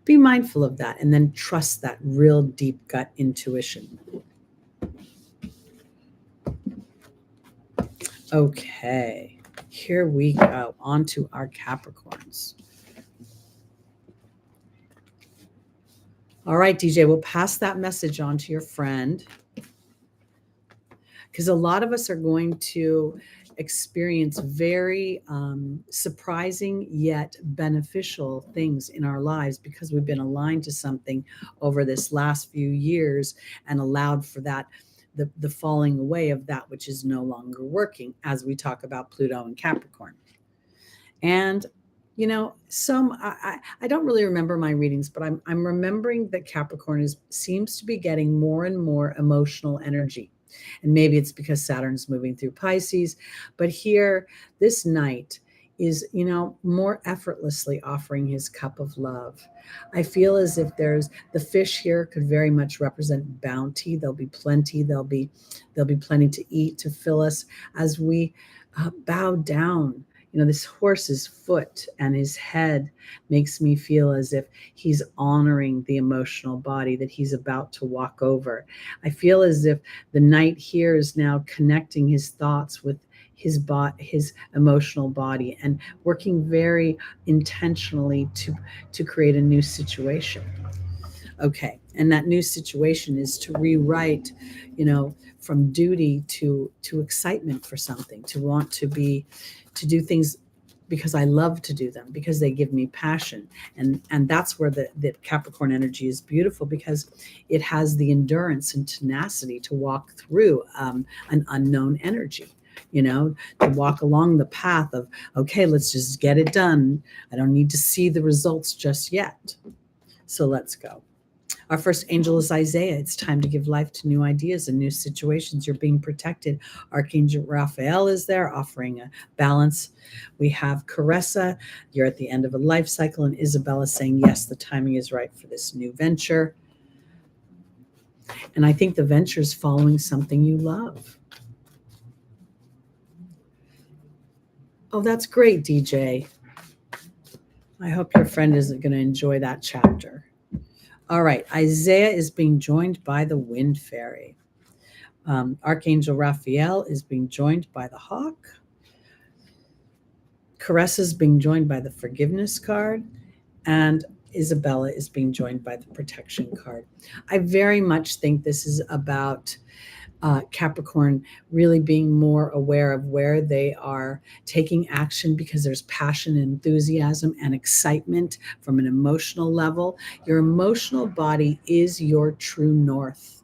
be mindful of that, and then trust that real deep gut intuition. Okay, here we go. On to our Capricorns. All right, DJ, we'll pass that message on to your friend, because a lot of us are going to experience very surprising yet beneficial things in our lives, because we've been aligned to something over this last few years and allowed for that, the falling away of that which is no longer working, as we talk about Pluto and Capricorn. And I don't really remember my readings, but I'm remembering that Capricorn seems to be getting more and more emotional energy. And maybe it's because Saturn's moving through Pisces, but here, this night is, more effortlessly offering his cup of love. I feel as if there's the fish here could very much represent bounty. There'll be plenty. There'll be plenty to eat, to fill us as we bow down. This horse's foot and his head makes me feel as if he's honoring the emotional body that he's about to walk over. I feel as if the knight here is now connecting his thoughts with his emotional body, and working very intentionally to create a new situation. Okay, and that new situation is to rewrite, from duty to excitement for something, to want to do things because I love to do them, because they give me passion. And that's where the Capricorn energy is beautiful, because it has the endurance and tenacity to walk through an unknown energy, to walk along the path of, okay, let's just get it done. I don't need to see the results just yet. So let's go. Our first angel is Isaiah. It's time to give life to new ideas and new situations. You're being protected. Archangel Raphael is there, offering a balance. We have Caressa. You're at the end of a life cycle. And Isabella saying, yes, the timing is right for this new venture. And I think the venture is following something you love. Oh, that's great, DJ. I hope your friend is going to enjoy that chapter. All right, Isaiah is being joined by the Wind Fairy. Archangel Raphael is being joined by the Hawk. Caressa is being joined by the Forgiveness card. And Isabella is being joined by the Protection card. I very much think this is about Capricorn really being more aware of where they are taking action, because there's passion and enthusiasm and excitement from an emotional level. Your emotional body is your true north.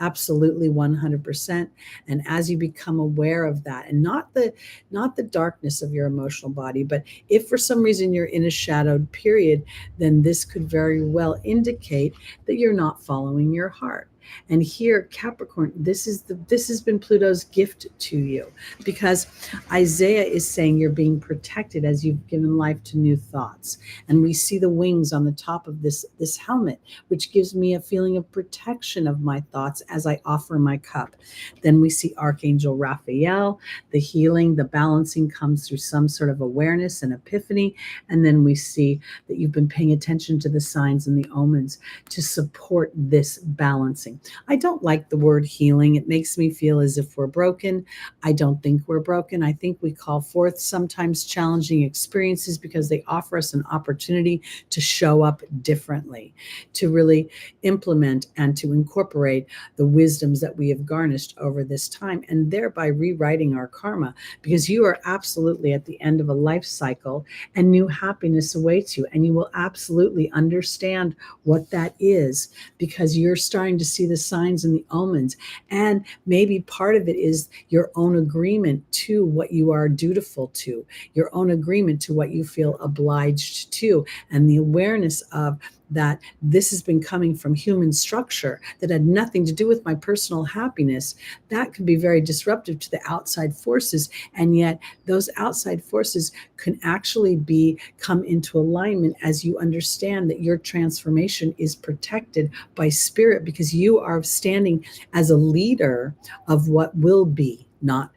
Absolutely 100%. And as you become aware of that, and not the darkness of your emotional body, but if for some reason you're in a shadowed period, then this could very well indicate that you're not following your heart. And here, Capricorn, this has been Pluto's gift to you, because Isaiah is saying you're being protected as you've given life to new thoughts. And we see the wings on the top of this helmet, which gives me a feeling of protection of my thoughts as I offer my cup. Then we see Archangel Raphael. The healing, the balancing comes through some sort of awareness and epiphany. And then we see that you've been paying attention to the signs and the omens to support this balancing. I don't like the word healing. It makes me feel as if we're broken. I don't think we're broken. I think we call forth sometimes challenging experiences because they offer us an opportunity to show up differently, to really implement and to incorporate the wisdoms that we have garnished over this time, and thereby rewriting our karma, because you are absolutely at the end of a life cycle and new happiness awaits you. And you will absolutely understand what that is, because you're starting to see the signs and the omens. And maybe part of it is your own agreement to what you are dutiful to, your own agreement to what you feel obliged to, and the awareness of that this has been coming from human structure that had nothing to do with my personal happiness. That could be very disruptive to the outside forces. And yet those outside forces can actually come into alignment as you understand that your transformation is protected by spirit, because you are standing as a leader of what will be, not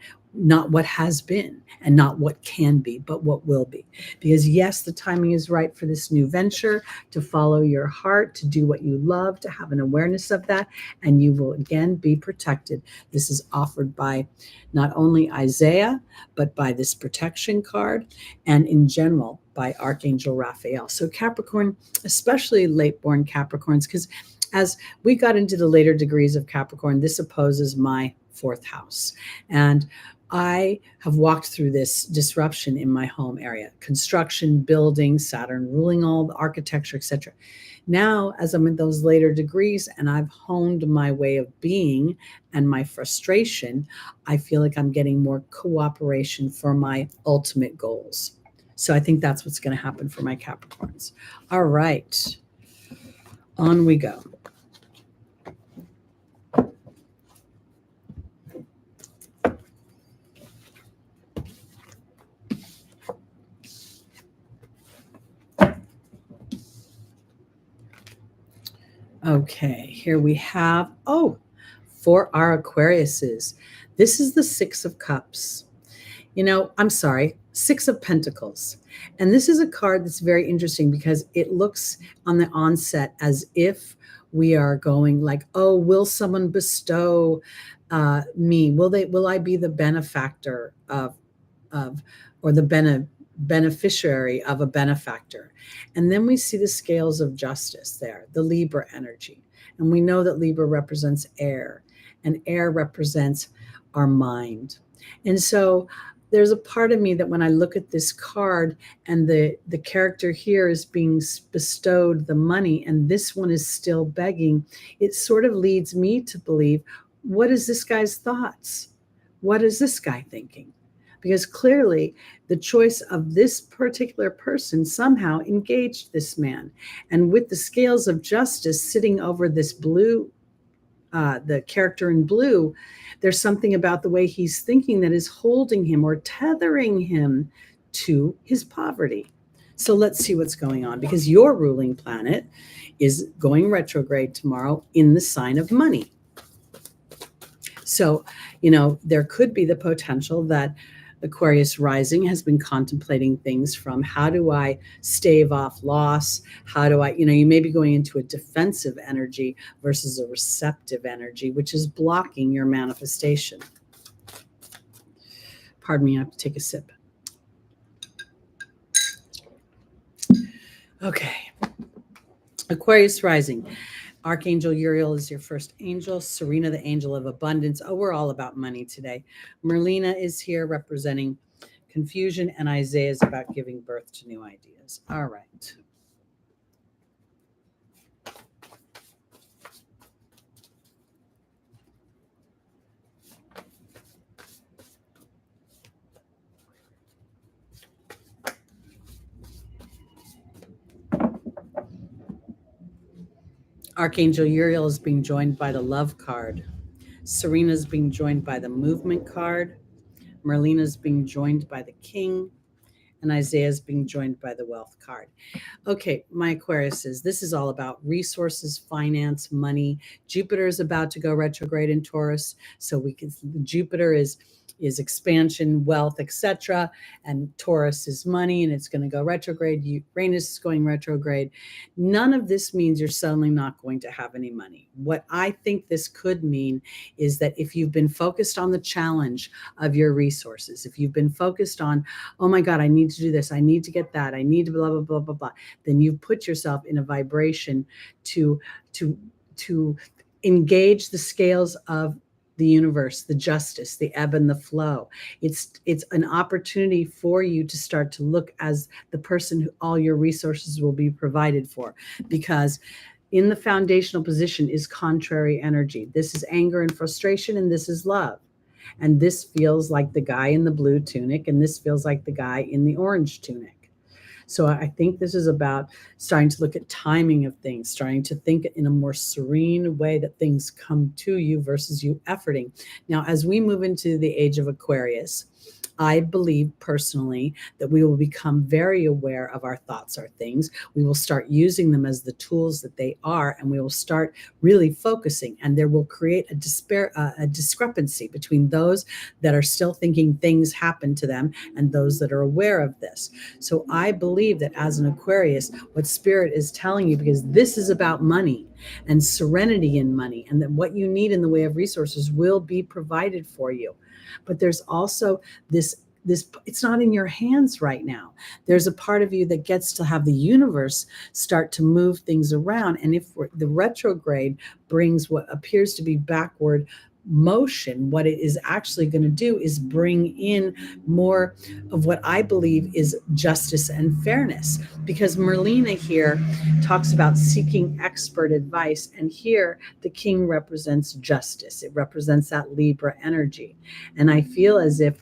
what has been, and not what can be, but what will be. Because yes, the timing is right for this new venture, to follow your heart, to do what you love, to have an awareness of that, and you will again be protected. This is offered by not only Isaiah, but by this protection card, and in general by Archangel Raphael. So Capricorn, especially late-born Capricorns, because as we got into the later degrees of Capricorn, this opposes my fourth house. And I have walked through this disruption in my home area, construction, building, Saturn ruling all the architecture, etc. Now, as I'm in those later degrees and I've honed my way of being and my frustration, I feel like I'm getting more cooperation for my ultimate goals. So I think that's what's going to happen for my Capricorns. All right, on we go. Okay, here we have, for our Aquariuses, this is the Six of Cups. I'm sorry, Six of Pentacles. And this is a card that's very interesting because it looks on the onset as if we are going like, oh, will someone bestow me? Will I be the benefactor or the beneficiary of a benefactor? And then we see the scales of justice there, the Libra energy. And we know that Libra represents air, and air represents our mind. And so there's a part of me that when I look at this card and the character here is being bestowed the money and this one is still begging, it sort of leads me to believe, what is this guy's thoughts? What is this guy thinking? Because clearly the choice of this particular person somehow engaged this man. And with the scales of justice sitting over this blue, the character in blue, there's something about the way he's thinking that is holding him or tethering him to his poverty. So let's see what's going on, because your ruling planet is going retrograde tomorrow in the sign of money. So, there could be the potential that Aquarius rising has been contemplating things from, how do I stave off loss? How do I, you may be going into a defensive energy versus a receptive energy, which is blocking your manifestation. Pardon me, I have to take a sip. Okay. Aquarius rising. Archangel Uriel is your first angel. Serena, the angel of abundance. Oh, we're all about money today. Merlina is here representing confusion, and Isaiah is about giving birth to new ideas. All right. Archangel Uriel is being joined by the love card. Serena is being joined by the movement card. Merlina is being joined by the king. And Isaiah is being joined by the wealth card. Okay, my Aquariuses, this is all about resources, finance, money. Jupiter is about to go retrograde in Taurus, so Jupiter is expansion, wealth, etc., and Taurus is money, and it's going to go retrograde. Uranus is going retrograde. None of this means you're suddenly not going to have any money. What I think this could mean is that if you've been focused on the challenge of your resources, if you've been focused on, oh my God, I need to do this, I need to get that, I need to blah blah blah blah blah, then you've put yourself in a vibration to to to engage the scales of the universe, the justice, the ebb and the flow. It's an opportunity for you to start to look as the person who all your resources will be provided for, because in the foundational position is contrary energy. This is anger and frustration, and this is love. And this feels like the guy in the blue tunic, and this feels like the guy in the orange tunic. So I think this is about starting to look at timing of things, starting to think in a more serene way that things come to you versus you efforting. Now, as we move into the age of Aquarius, I believe personally that we will become very aware of our thoughts, our things. We will start using them as the tools that they are, and we will start really focusing. And there will create a discrepancy between those that are still thinking things happen to them and those that are aware of this. So I believe that as an Aquarius, what Spirit is telling you, because this is about money and serenity in money, and that what you need in the way of resources will be provided for you. But there's also this it's not in your hands right now. There's a part of you that gets to have the universe start to move things around. And if the retrograde brings what appears to be backward motion, what it is actually going to do is bring in more of what I believe is justice and fairness. Because Merlina here talks about seeking expert advice, and here the king represents justice. It represents that Libra energy. And I feel as if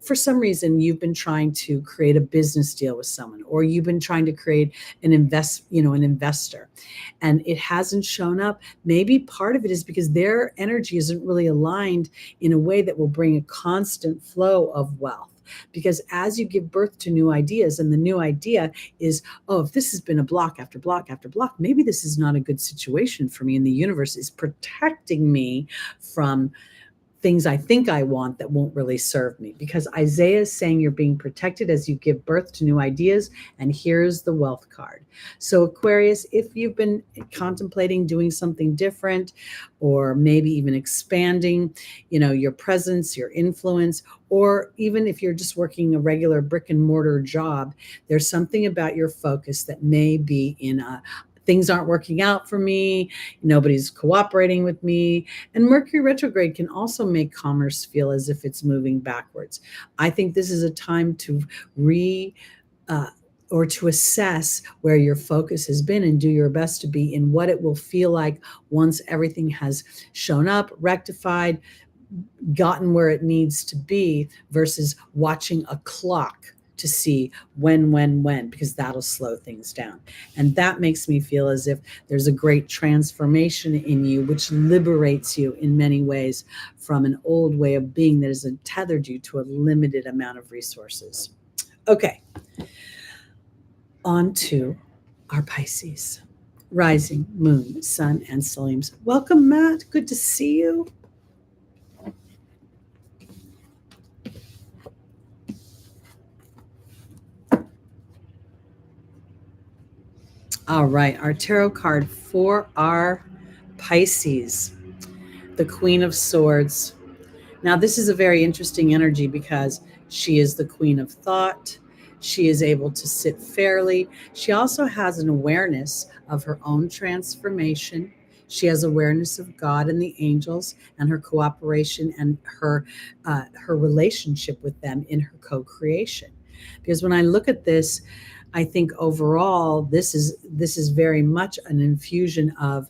for some reason you've been trying to create a business deal with someone, or you've been trying to create an investor, and it hasn't shown up, maybe part of it is because their energy isn't really aligned in a way that will bring a constant flow of wealth. Because as you give birth to new ideas, and the new idea is, oh, if this has been a block after block after block, maybe this is not a good situation for me, and the universe is protecting me from things I think I want that won't really serve me. Because Isaiah is saying you're being protected as you give birth to new ideas. And here's the wealth card. So Aquarius, if you've been contemplating doing something different, or maybe even expanding, your presence, your influence, or even if you're just working a regular brick and mortar job, there's something about your focus that may be in things aren't working out for me, nobody's cooperating with me. And Mercury retrograde can also make commerce feel as if it's moving backwards. I think this is a time to to assess where your focus has been, and do your best to be in what it will feel like once everything has shown up, rectified, gotten where it needs to be, versus watching a clock to see when, because that'll slow things down. And that makes me feel as if there's a great transformation in you, which liberates you in many ways from an old way of being that has tethered you to a limited amount of resources. Okay, on to our Pisces. Rising, moon, sun, and stelliums. Welcome, Matt. Good to see you. All right, our tarot card for our Pisces, the Queen of Swords. Now, this is a very interesting energy because she is the queen of thought. She is able to sit fairly. She also has an awareness of her own transformation. She has awareness of God and the angels and her cooperation and her relationship with them in her co-creation. Because when I look at this, I think overall this is very much an infusion of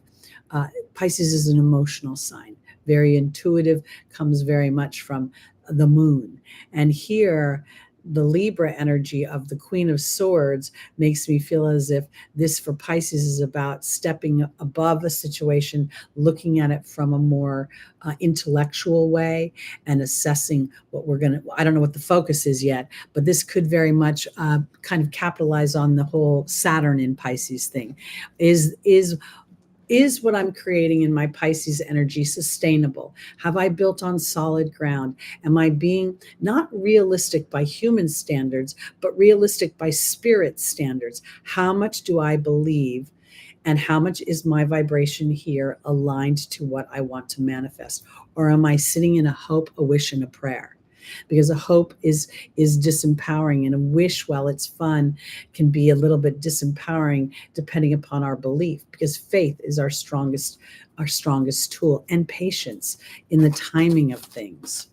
Pisces is an emotional sign, very intuitive, comes very much from the moon. And here the Libra energy of the Queen of Swords makes me feel as if this for Pisces is about stepping above a situation, looking at it from a more intellectual way and assessing what we're going to, I don't know what the focus is yet, but this could very much kind of capitalize on the whole Saturn in Pisces thing. Is what I'm creating in my Pisces energy sustainable? Have I built on solid ground? Am I being not realistic by human standards, but realistic by spirit standards? How much do I believe? And how much is my vibration here aligned to what I want to manifest? Or am I sitting in a hope, a wish, and a prayer? Because a hope is disempowering, and a wish, while it's fun, can be a little bit disempowering depending upon our belief, because faith is our strongest tool, and patience in the timing of things.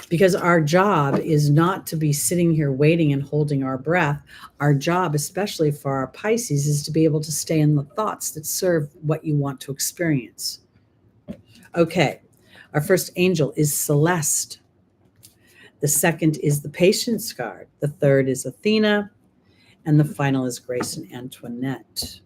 Because our job is not to be sitting here waiting and holding our breath. Our job, especially for our Pisces, is to be able to stay in the thoughts that serve what you want to experience. Okay, our first angel is Celeste. The second is the Patience card. The third is Athena. And the final is Grace and Antoinette.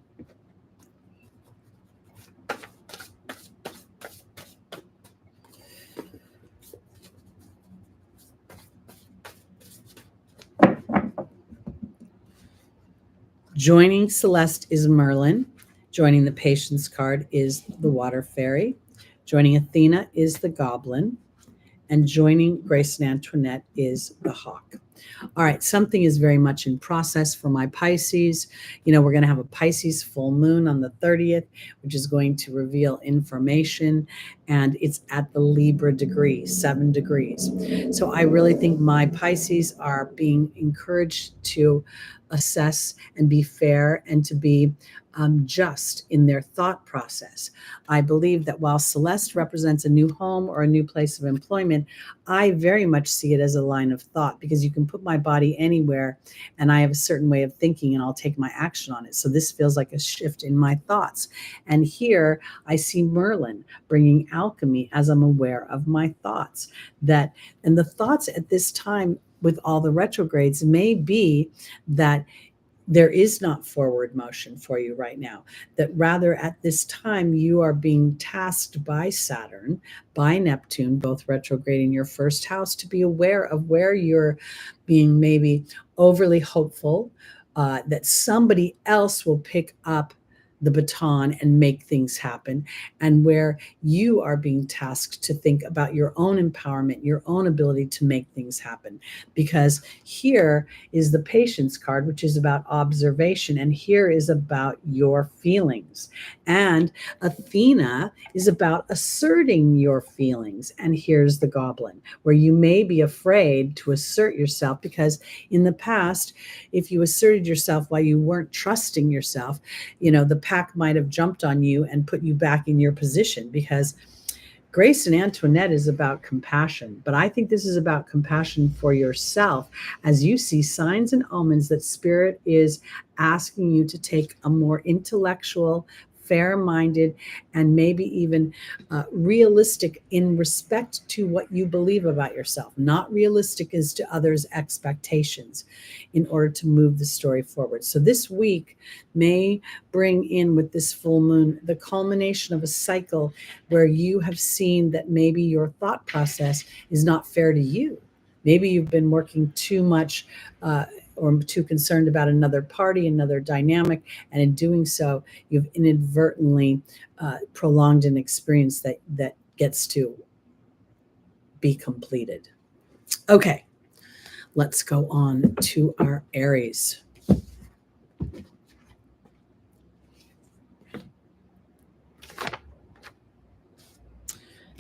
Joining Celeste is Merlin. Joining the Patience card is the Water Fairy. Joining Athena is the Goblin. And joining Grace and Antoinette is the Hawk. All right, something is very much in process for my Pisces. You know, we're going to have a Pisces full moon on the 30th, which is going to reveal information, and it's at the Libra degree, 7 degrees. So I really think my Pisces are being encouraged to assess and be fair and to be just in their thought process. I believe that while Celeste represents a new home or a new place of employment, I very much see it as a line of thought, because you can put my body anywhere and I have a certain way of thinking and I'll take my action on it. So this feels like a shift in my thoughts. And here I see Merlin bringing alchemy as I'm aware of my thoughts. And the thoughts at this time with all the retrogrades may be that there is not forward motion for you right now, that rather at this time you are being tasked by Saturn, by Neptune, both retrograde in your first house, to be aware of where you're being maybe overly hopeful, that somebody else will pick up the baton and make things happen, and where you are being tasked to think about your own empowerment, your own ability to make things happen. Because here is the Patience card, which is about observation, and here is about your feelings. And Athena is about asserting your feelings. And here's the Goblin, where you may be afraid to assert yourself, because in the past, if you asserted yourself while you weren't trusting yourself, you know, the pack might have jumped on you and put you back in your position. Because Grace and Antoinette is about compassion, but I think this is about compassion for yourself, as you see signs and omens that Spirit is asking you to take a more intellectual, fair-minded, and maybe even realistic in respect to what you believe about yourself, not realistic as to others' expectations, in order to move the story forward. So this week may bring in, with this full moon, the culmination of a cycle where you have seen that maybe your thought process is not fair to you. Maybe you've been working too much or too concerned about another party, another dynamic, and in doing so, you've inadvertently prolonged an experience that gets to be completed. Okay, let's go on to our Aries.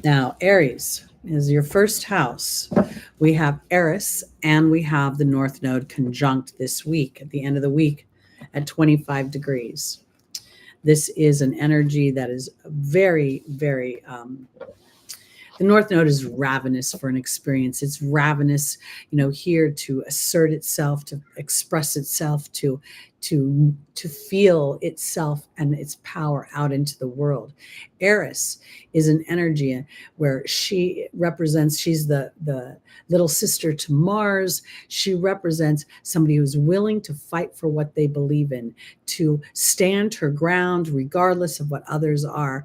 Now, Aries is your first house. We have Eris and we have the North Node conjunct this week, at the end of the week, at 25 degrees. This is an energy that is very, very The North Node is ravenous for an experience. It's ravenous, here to assert itself, to express itself, to feel itself and its power out into the world. Eris is an energy where she's the little sister to Mars. She represents somebody who's willing to fight for what they believe in, to stand her ground regardless of what others are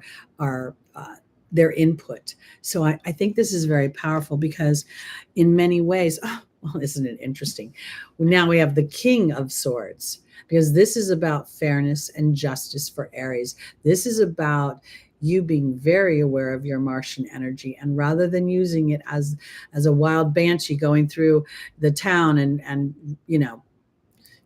their input. So I think this is very powerful because in many ways, well, isn't it interesting? Now we have the King of Swords, because this is about fairness and justice for Aries. This is about you being very aware of your Martian energy, and rather than using it as a wild banshee going through the town and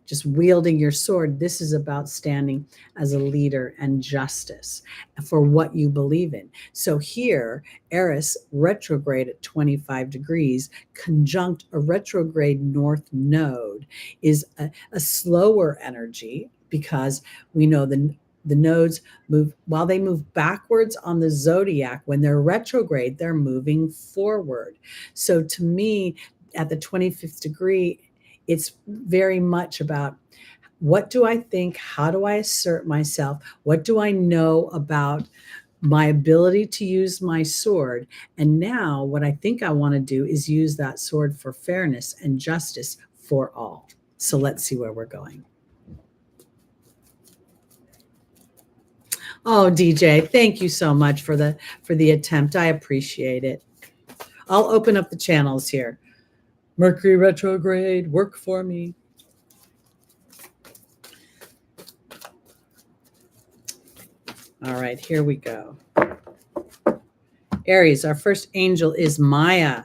just wielding your sword, this is about standing as a leader and justice for what you believe in. So here, Eris retrograde at 25 degrees, conjunct a retrograde North Node, is a slower energy, because we know the nodes move, while they move backwards on the zodiac, when they're retrograde, they're moving forward. So to me, at the 25th degree, it's very much about, what do I think? How do I assert myself? What do I know about my ability to use my sword? And now what I think I want to do is use that sword for fairness and justice for all. So let's see where we're going. Oh, DJ, thank you so much for the attempt. I appreciate it. I'll open up the channels here. Mercury retrograde, work for me. All right, here we go. Aries, our first angel is Maya.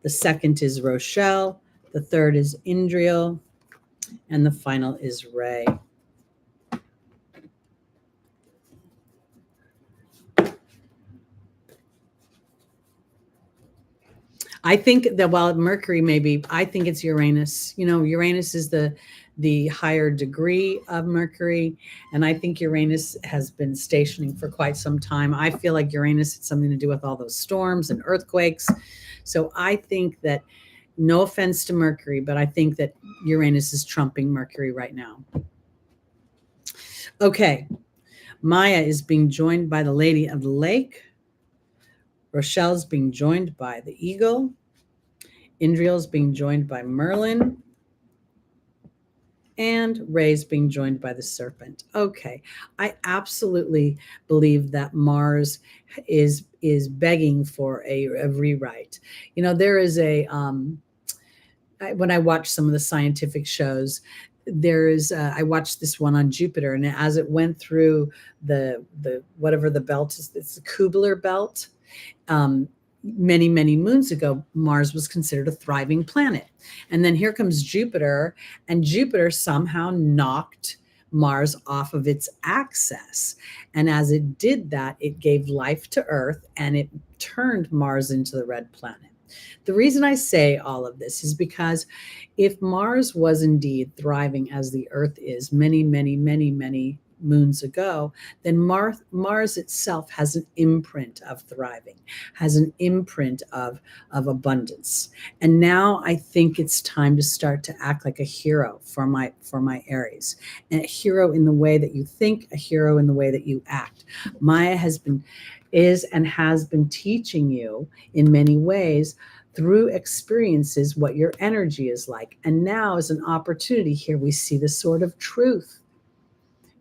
The second is Rochelle. The third is Indriel. And the final is Ray. I think that while Mercury maybe, I think it's Uranus. Uranus is the higher degree of Mercury, and I think Uranus has been stationing for quite some time. I feel like Uranus had something to do with all those storms and earthquakes. So I think that, no offense to Mercury, but I think that Uranus is trumping Mercury right now. Okay, Maya is being joined by the Lady of the Lake. Rochelle's being joined by the Eagle. Indriel's being joined by Merlin. And Ray's being joined by the Serpent. Okay, I absolutely believe that Mars is begging for a rewrite. There is when I watch some of the scientific shows, I watched this one on Jupiter, and as it went through the whatever the belt is, it's the Kubler belt. Many, many moons ago, Mars was considered a thriving planet. And then here comes Jupiter, and Jupiter somehow knocked Mars off of its axis. And as it did that, it gave life to Earth, and it turned Mars into the red planet. The reason I say all of this is because if Mars was indeed thriving as the Earth is many, many, many, many moons ago, then Mars itself has an imprint of thriving, has an imprint of abundance. And now I think it's time to start to act like a hero for my Aries, and a hero in the way that you think, a hero in the way that you act. Maya has been teaching you in many ways through experiences what your energy is like. And now is an opportunity. Here we see the sword of truth.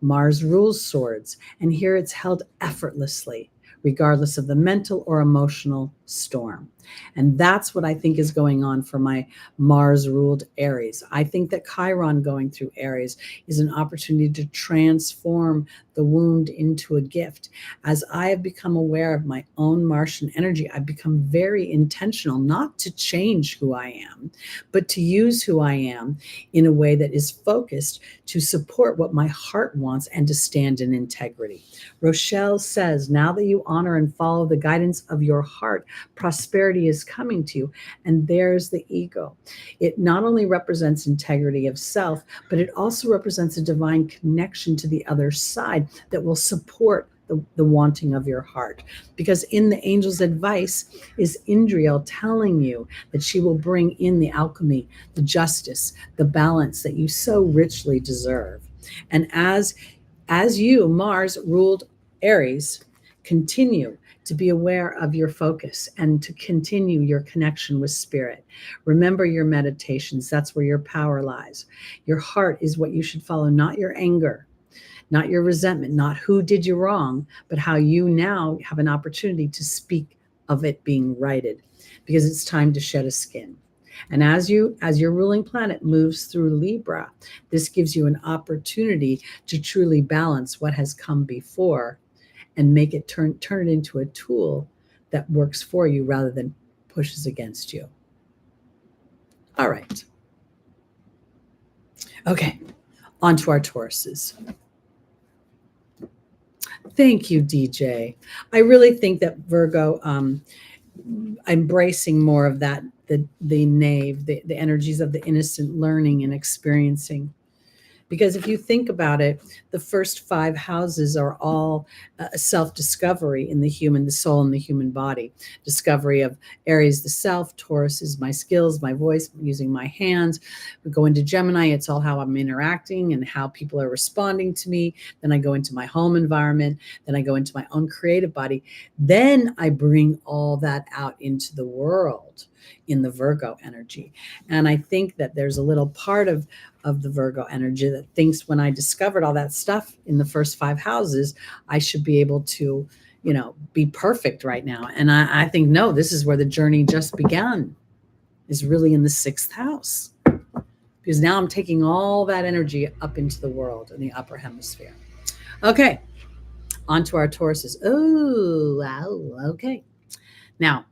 Mars rules swords, and here it's held effortlessly, regardless of the mental or emotional storm. And that's what I think is going on for my Mars-ruled Aries. I think that Chiron going through Aries is an opportunity to transform the wound into a gift. As I have become aware of my own Martian energy, I've become very intentional, not to change who I am, but to use who I am in a way that is focused to support what my heart wants and to stand in integrity. Rochelle says, now that you honor and follow the guidance of your heart, prosperity is coming to you. And there's the ego. It not only represents integrity of self, but it also represents a divine connection to the other side that will support the wanting of your heart. Because in the angel's advice is Indriel telling you that she will bring in the alchemy, the justice, the balance that you so richly deserve. And as you, Mars ruled Aries, continue to be aware of your focus and to continue your connection with spirit. Remember your meditations. That's where your power lies. Your heart is what you should follow, not your anger, not your resentment, not who did you wrong, but how you now have an opportunity to speak of it being righted, because it's time to shed a skin. And as your ruling planet moves through Libra, this gives you an opportunity to truly balance what has come before and make it turn it into a tool that works for you rather than pushes against you. All right. Okay, on to our Tauruses. Thank you, DJ. I really think that Virgo, embracing more of that, the knave, the energies of the innocent learning and experiencing. Because if you think about it, the first 5 houses are all self-discovery in the soul and the human body. Discovery of Aries, the self. Taurus is my skills, my voice, using my hands. We go into Gemini, it's all how I'm interacting and how people are responding to me. Then I go into my home environment. Then I go into my own creative body. Then I bring all that out into the world in the Virgo energy. And I think that there's a little part of the Virgo energy that thinks when I discovered all that stuff in the first 5 houses, I should be able to, be perfect right now. And I think, no, this is where the journey just began, is really in the 6th house. Because now I'm taking all that energy up into the world in the upper hemisphere. Okay, on to our Tauruses. Oh, wow, okay. Now,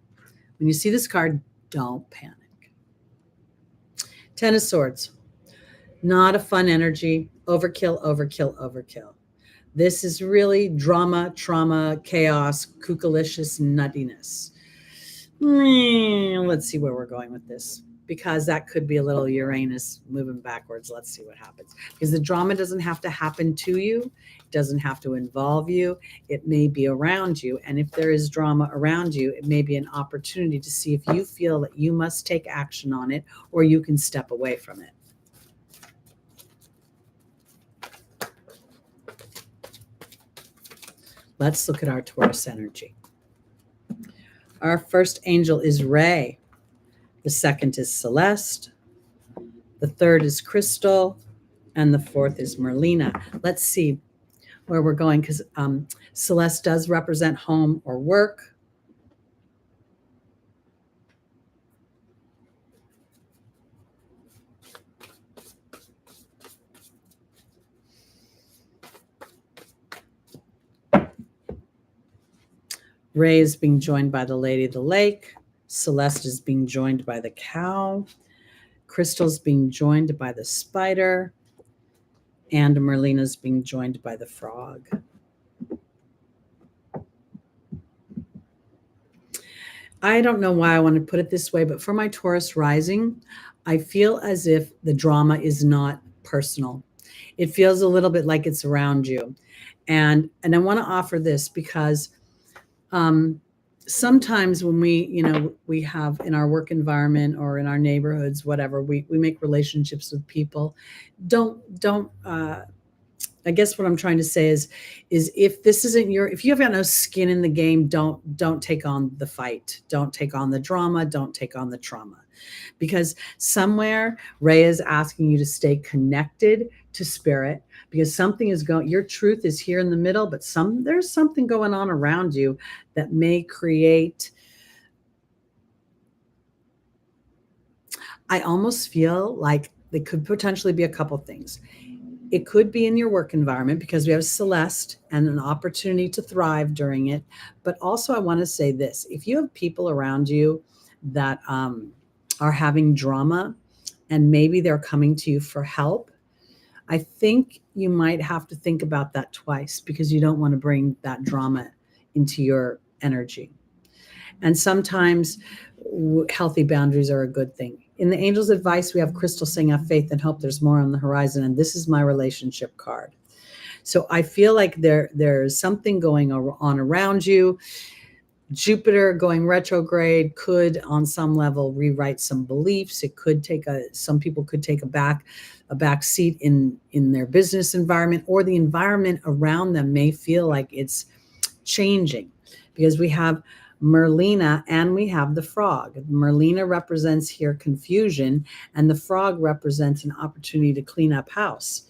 when you see this card, don't panic. 10 of Swords. Not a fun energy. Overkill, overkill, overkill. This is really drama, trauma, chaos, kookalicious nuttiness. Let's see where we're going with this, because that could be a little Uranus moving backwards. Let's see what happens. Because the drama doesn't have to happen to you. It doesn't have to involve you. It may be around you. And if there is drama around you, it may be an opportunity to see if you feel that you must take action on it or you can step away from it. Let's look at our Taurus energy. Our first angel is Ray. The second is Celeste. The third is Crystal. And the fourth is Merlina. Let's see where we're going, because Celeste does represent home or work. Ray is being joined by the Lady of the Lake. Celeste is being joined by the cow. Crystal's being joined by the spider. And Merlina's being joined by the frog. I don't know why I want to put it this way, but for my Taurus rising, I feel as if the drama is not personal. It feels a little bit like it's around you. And I want to offer this because sometimes when we have in our work environment or in our neighborhoods, whatever, we make relationships with people. I guess what I'm trying to say is if this isn't if you have got no skin in the game, don't take on the fight. Don't take on the drama. Don't take on the trauma. Because somewhere Ray is asking you to stay connected to spirit, because something is going, your truth is here in the middle, but there's something going on around you that may create, I almost feel like they could potentially be a couple things. It could be in your work environment because we have Celeste and an opportunity to thrive during it. But also I want to say this, if you have people around you that are having drama and maybe they're coming to you for help, I think you might have to think about that twice, because you don't want to bring that drama into your energy. And sometimes healthy boundaries are a good thing. In the Angel's Advice, we have Crystal saying, have faith and hope, there's more on the horizon. And this is my relationship card. So I feel like there's something going on around you. Jupiter going retrograde could, on some level, rewrite some beliefs. It could some people could take a back seat in their business environment, or the environment around them may feel like it's changing, because we have Merlina and we have the frog. Merlina represents here confusion, and the frog represents an opportunity to clean up house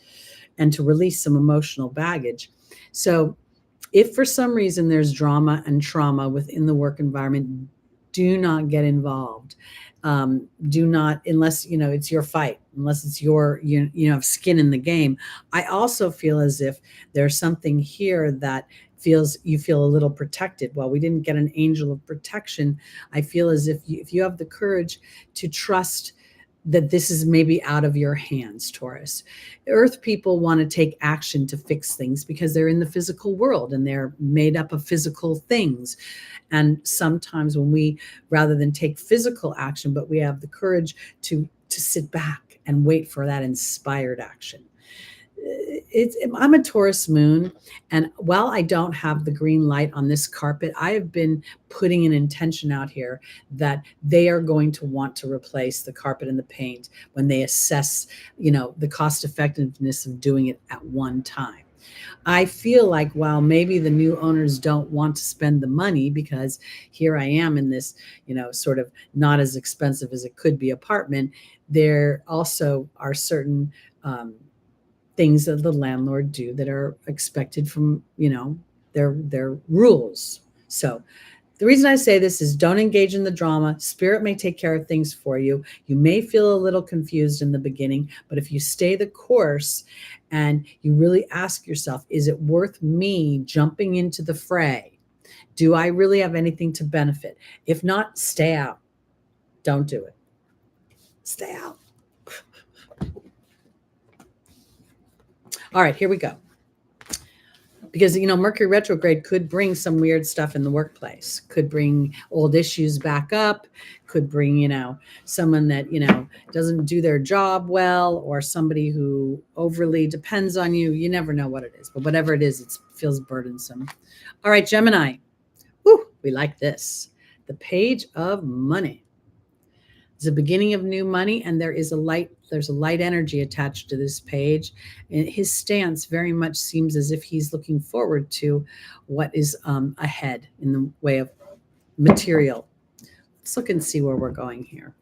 and to release some emotional baggage. So if for some reason there's drama and trauma within the work environment, do not get involved. Do not, unless it's your fight, unless it's your have skin in the game. I also feel as if there's something here that you feel a little protected. Well, we didn't get an angel of protection. I feel as if you have the courage to trust that this is maybe out of your hands, Taurus. Earth people want to take action to fix things because they're in the physical world and they're made up of physical things. And sometimes when we, rather than take physical action, but we have the courage to sit back and wait for that inspired action. I'm a Taurus moon, and while I don't have the green light on this carpet, I have been putting an intention out here that they are going to want to replace the carpet and the paint when they assess, the cost effectiveness of doing it at one time. I feel like while maybe the new owners don't want to spend the money, because here I am in this, sort of not as expensive as it could be apartment, there also are certain things that the landlord do that are expected from, their rules. So the reason I say this is don't engage in the drama. Spirit may take care of things for you. You may feel a little confused in the beginning, but if you stay the course and you really ask yourself, is it worth me jumping into the fray? Do I really have anything to benefit? If not, stay out. Don't do it. Stay out. All right, here we go. Because, Mercury retrograde could bring some weird stuff in the workplace, could bring old issues back up, could bring, someone that, doesn't do their job well, or somebody who overly depends on you. You never know what it is, but whatever it is, it feels burdensome. All right, Gemini. Woo, we like this. The Page of Money. It's the beginning of new money, and there's a light energy attached to this page. And his stance very much seems as if he's looking forward to what is ahead in the way of material. Let's look and see where we're going here.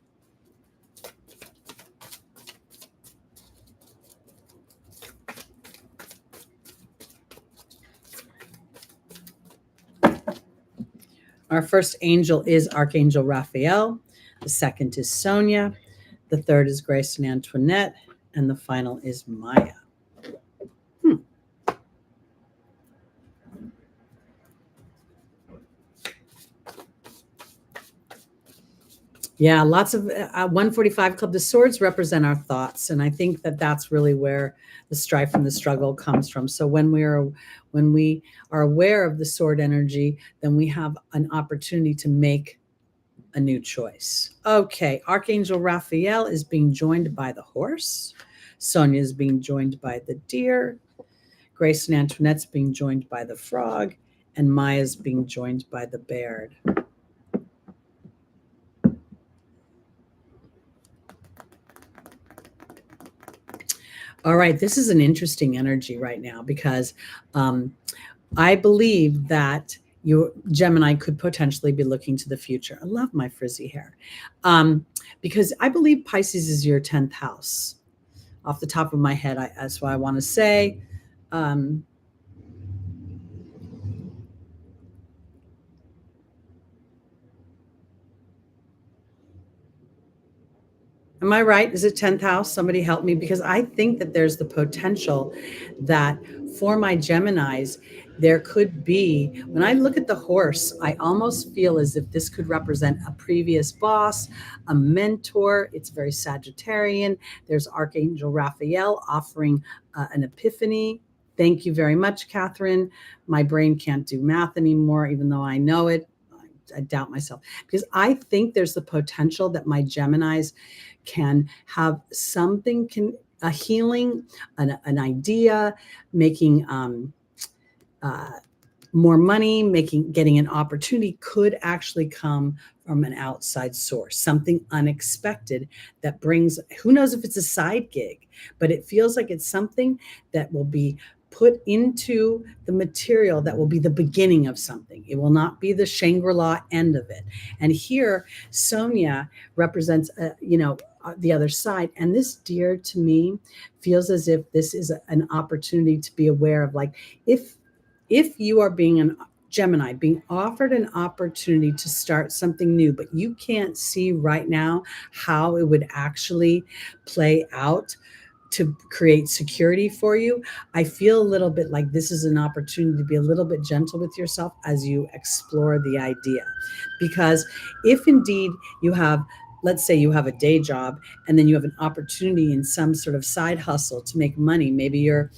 Our first angel is Archangel Raphael. The second is Sonia. The third is Grace and Antoinette. And the final is Maya. Yeah, lots of 145 Club. The swords represent our thoughts. And I think that that's really where the strife and the struggle comes from. So when we are aware of the sword energy, then we have an opportunity to make a new choice. Okay, Archangel Raphael is being joined by the horse. Sonia is being joined by the deer. Grace and Antoinette's being joined by the frog. And Maya's being joined by the bear. All right, this is an interesting energy right now because I believe that your Gemini could potentially be looking to the future. I love my frizzy hair because I believe Pisces is your 10th house. Off the top of my head, that's what I want to say. Am I right? Is it 10th house? Somebody help me, because I think that there's the potential that for my Geminis, there could be, when I look at the horse, I almost feel as if this could represent a previous boss, a mentor. It's very Sagittarian. There's Archangel Raphael offering an epiphany. Thank you very much, Catherine. My brain can't do math anymore, even though I know it. I doubt myself, because I think there's the potential that my Geminis can have something a healing, an idea, making more money, getting an opportunity could actually come from an outside source, something unexpected that brings, who knows if it's a side gig, but it feels like it's something that will be put into the material that will be the beginning of something. It will not be the Shangri-La end of it. And here, Sonia represents, the other side. And this deer to me feels as if this is an opportunity to be aware of, like, if you are being a Gemini, being offered an opportunity to start something new, but you can't see right now how it would actually play out to create security for you, I feel a little bit like this is an opportunity to be a little bit gentle with yourself as you explore the idea. Because if indeed you have, let's say you have a day job and then you have an opportunity in some sort of side hustle to make money, maybe you're,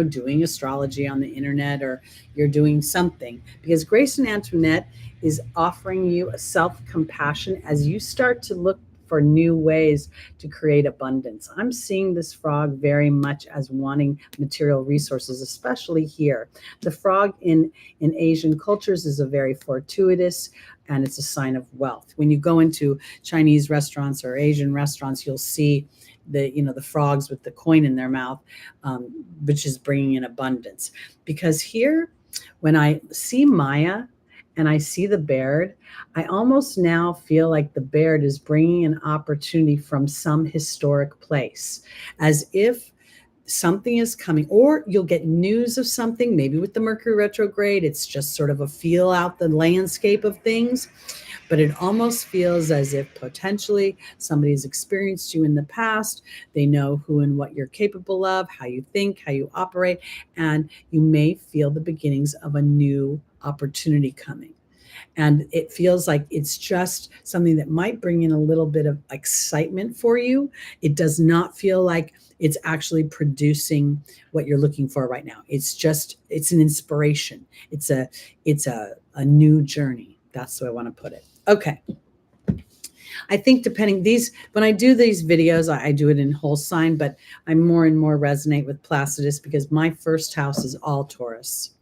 doing astrology on the internet, or you're doing something, because Grace and Antoinette is offering you a self-compassion as you start to look for new ways to create abundance. I'm seeing this frog very much as wanting material resources, especially here. The frog in Asian cultures is a very fortuitous, and it's a sign of wealth. When you go into Chinese restaurants or Asian restaurants, you'll see the frogs with the coin in their mouth, which is bringing in abundance. Because here, when I see Maya and I see the Baird, I almost now feel like the Baird is bringing an opportunity from some historic place, as if something is coming, or you'll get news of something, maybe with the Mercury retrograde. It's just sort of a feel out the landscape of things, but it almost feels as if potentially somebody's experienced you in the past. They know who and what you're capable of, how you think, how you operate, and you may feel the beginnings of a new opportunity coming. And it feels like it's just something that might bring in a little bit of excitement for you. It does not feel like it's actually producing what you're looking for right now. It's an inspiration. It's a new journey. That's the way I want to put it. Okay. I think when I do these videos, I do it in whole sign, but I more and more resonate with Placidus because my first house is all Taurus.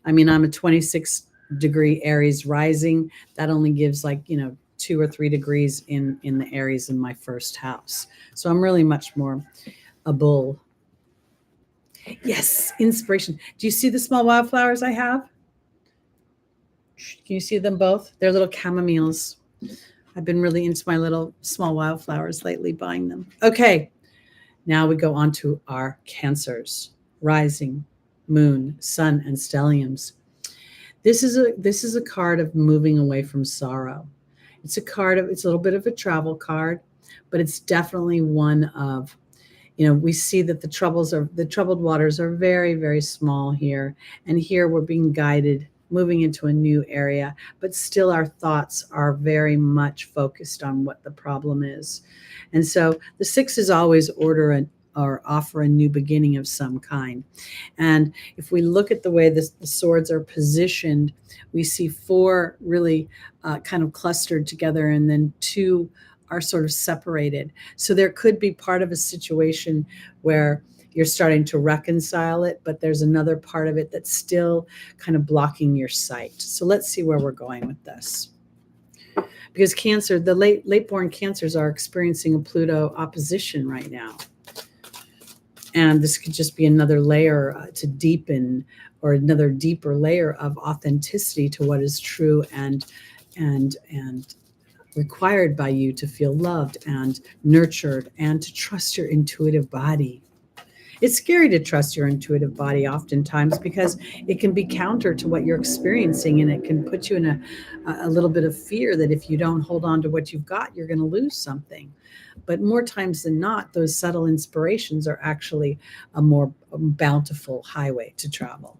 I mean, I'm a 26-degree Aries rising. That only gives 2 or 3 degrees in the Aries in my first house. So I'm really much more a bull. Yes, inspiration. Do you see the small wildflowers I have? Can you see them both? They're little chamomiles. I've been really into my little small wildflowers lately, buying them. Okay, now we go on to our Cancers, rising, moon, sun, and stelliums. This is a card of moving away from sorrow. It's a little bit of a travel card, but it's definitely one of, we see that the troubled waters are very, very small here. And here we're being guided, moving into a new area, but still our thoughts are very much focused on what the problem is. And so the 6 is always or offer a new beginning of some kind. And if we look at the way the swords are positioned, we see 4 really kind of clustered together, and then 2 are sort of separated. So there could be part of a situation where you're starting to reconcile it, but there's another part of it that's still kind of blocking your sight. So let's see where we're going with this. Because Cancer, the late-born Cancers are experiencing a Pluto opposition right now. And this could just be another layer to deepen, or another deeper layer of authenticity to what is true and required by you to feel loved and nurtured and to trust your intuitive body. It's scary to trust your intuitive body oftentimes because it can be counter to what you're experiencing, and it can put you in a little bit of fear that if you don't hold on to what you've got, you're going to lose something. But more times than not, those subtle inspirations are actually a more bountiful highway to travel.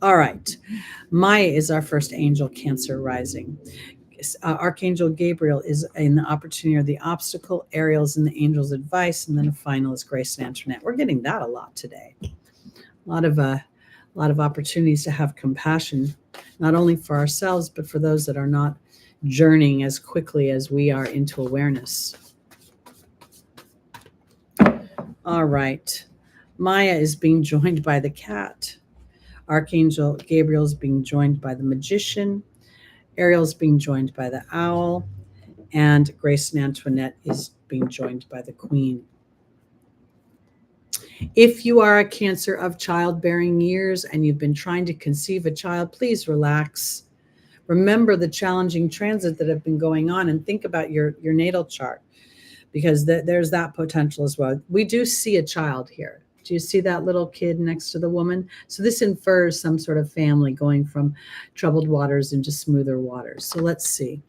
All right. Maya is our first angel, Cancer rising. Archangel Gabriel is in the opportunity or the obstacle. Ariel is in the angel's advice, and then the final is Grace and Antoinette. We're getting that a lot today. A lot of opportunities to have compassion, not only for ourselves but for those that are not journeying as quickly as we are into awareness. All right. Maya is being joined by the cat. Archangel Gabriel is being joined by the magician. Ariel is being joined by the owl. And Grace and Antoinette is being joined by the queen. If you are a Cancer of childbearing years and you've been trying to conceive a child, please relax. Remember the challenging transits that have been going on and think about your natal chart, because there's that potential as well. We do see a child here. Do you see that little kid next to the woman? So this infers some sort of family going from troubled waters into smoother waters. So let's see.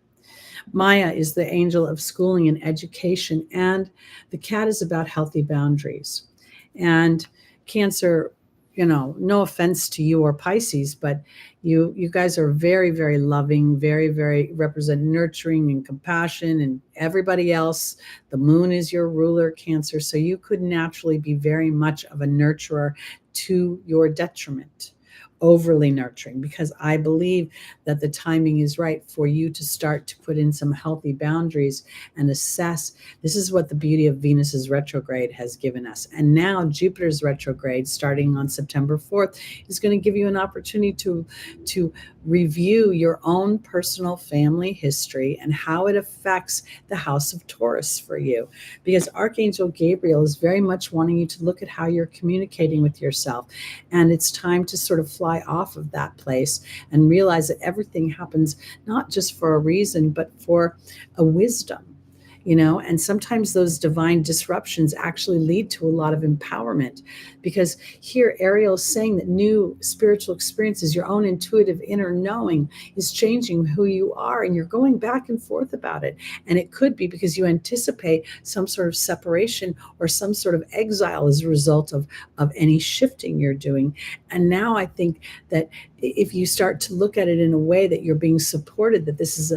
Maya is the angel of schooling and education, and the cat is about healthy boundaries. And Cancer, no offense to you or Pisces, but you guys are very, very loving, very, very represent nurturing and compassion and everybody else. The moon is your ruler, Cancer, so you could naturally be very much of a nurturer to your detriment, overly nurturing, because I believe that the timing is right for you to start to put in some healthy boundaries and assess. This is what the beauty of Venus's retrograde has given us. And now Jupiter's retrograde, starting on September 4th, is going to give you an opportunity to review your own personal family history and how it affects the house of Taurus for you. Because Archangel Gabriel is very much wanting you to look at how you're communicating with yourself. And it's time to sort of fly off of that place and realize that everything happens not just for a reason, but for a wisdom. And sometimes those divine disruptions actually lead to a lot of empowerment, because here Ariel is saying that new spiritual experiences, your own intuitive inner knowing, is changing who you are, and you're going back and forth about it. And it could be because you anticipate some sort of separation or some sort of exile as a result of any shifting you're doing. And now I think that if you start to look at it in a way that you're being supported, that this is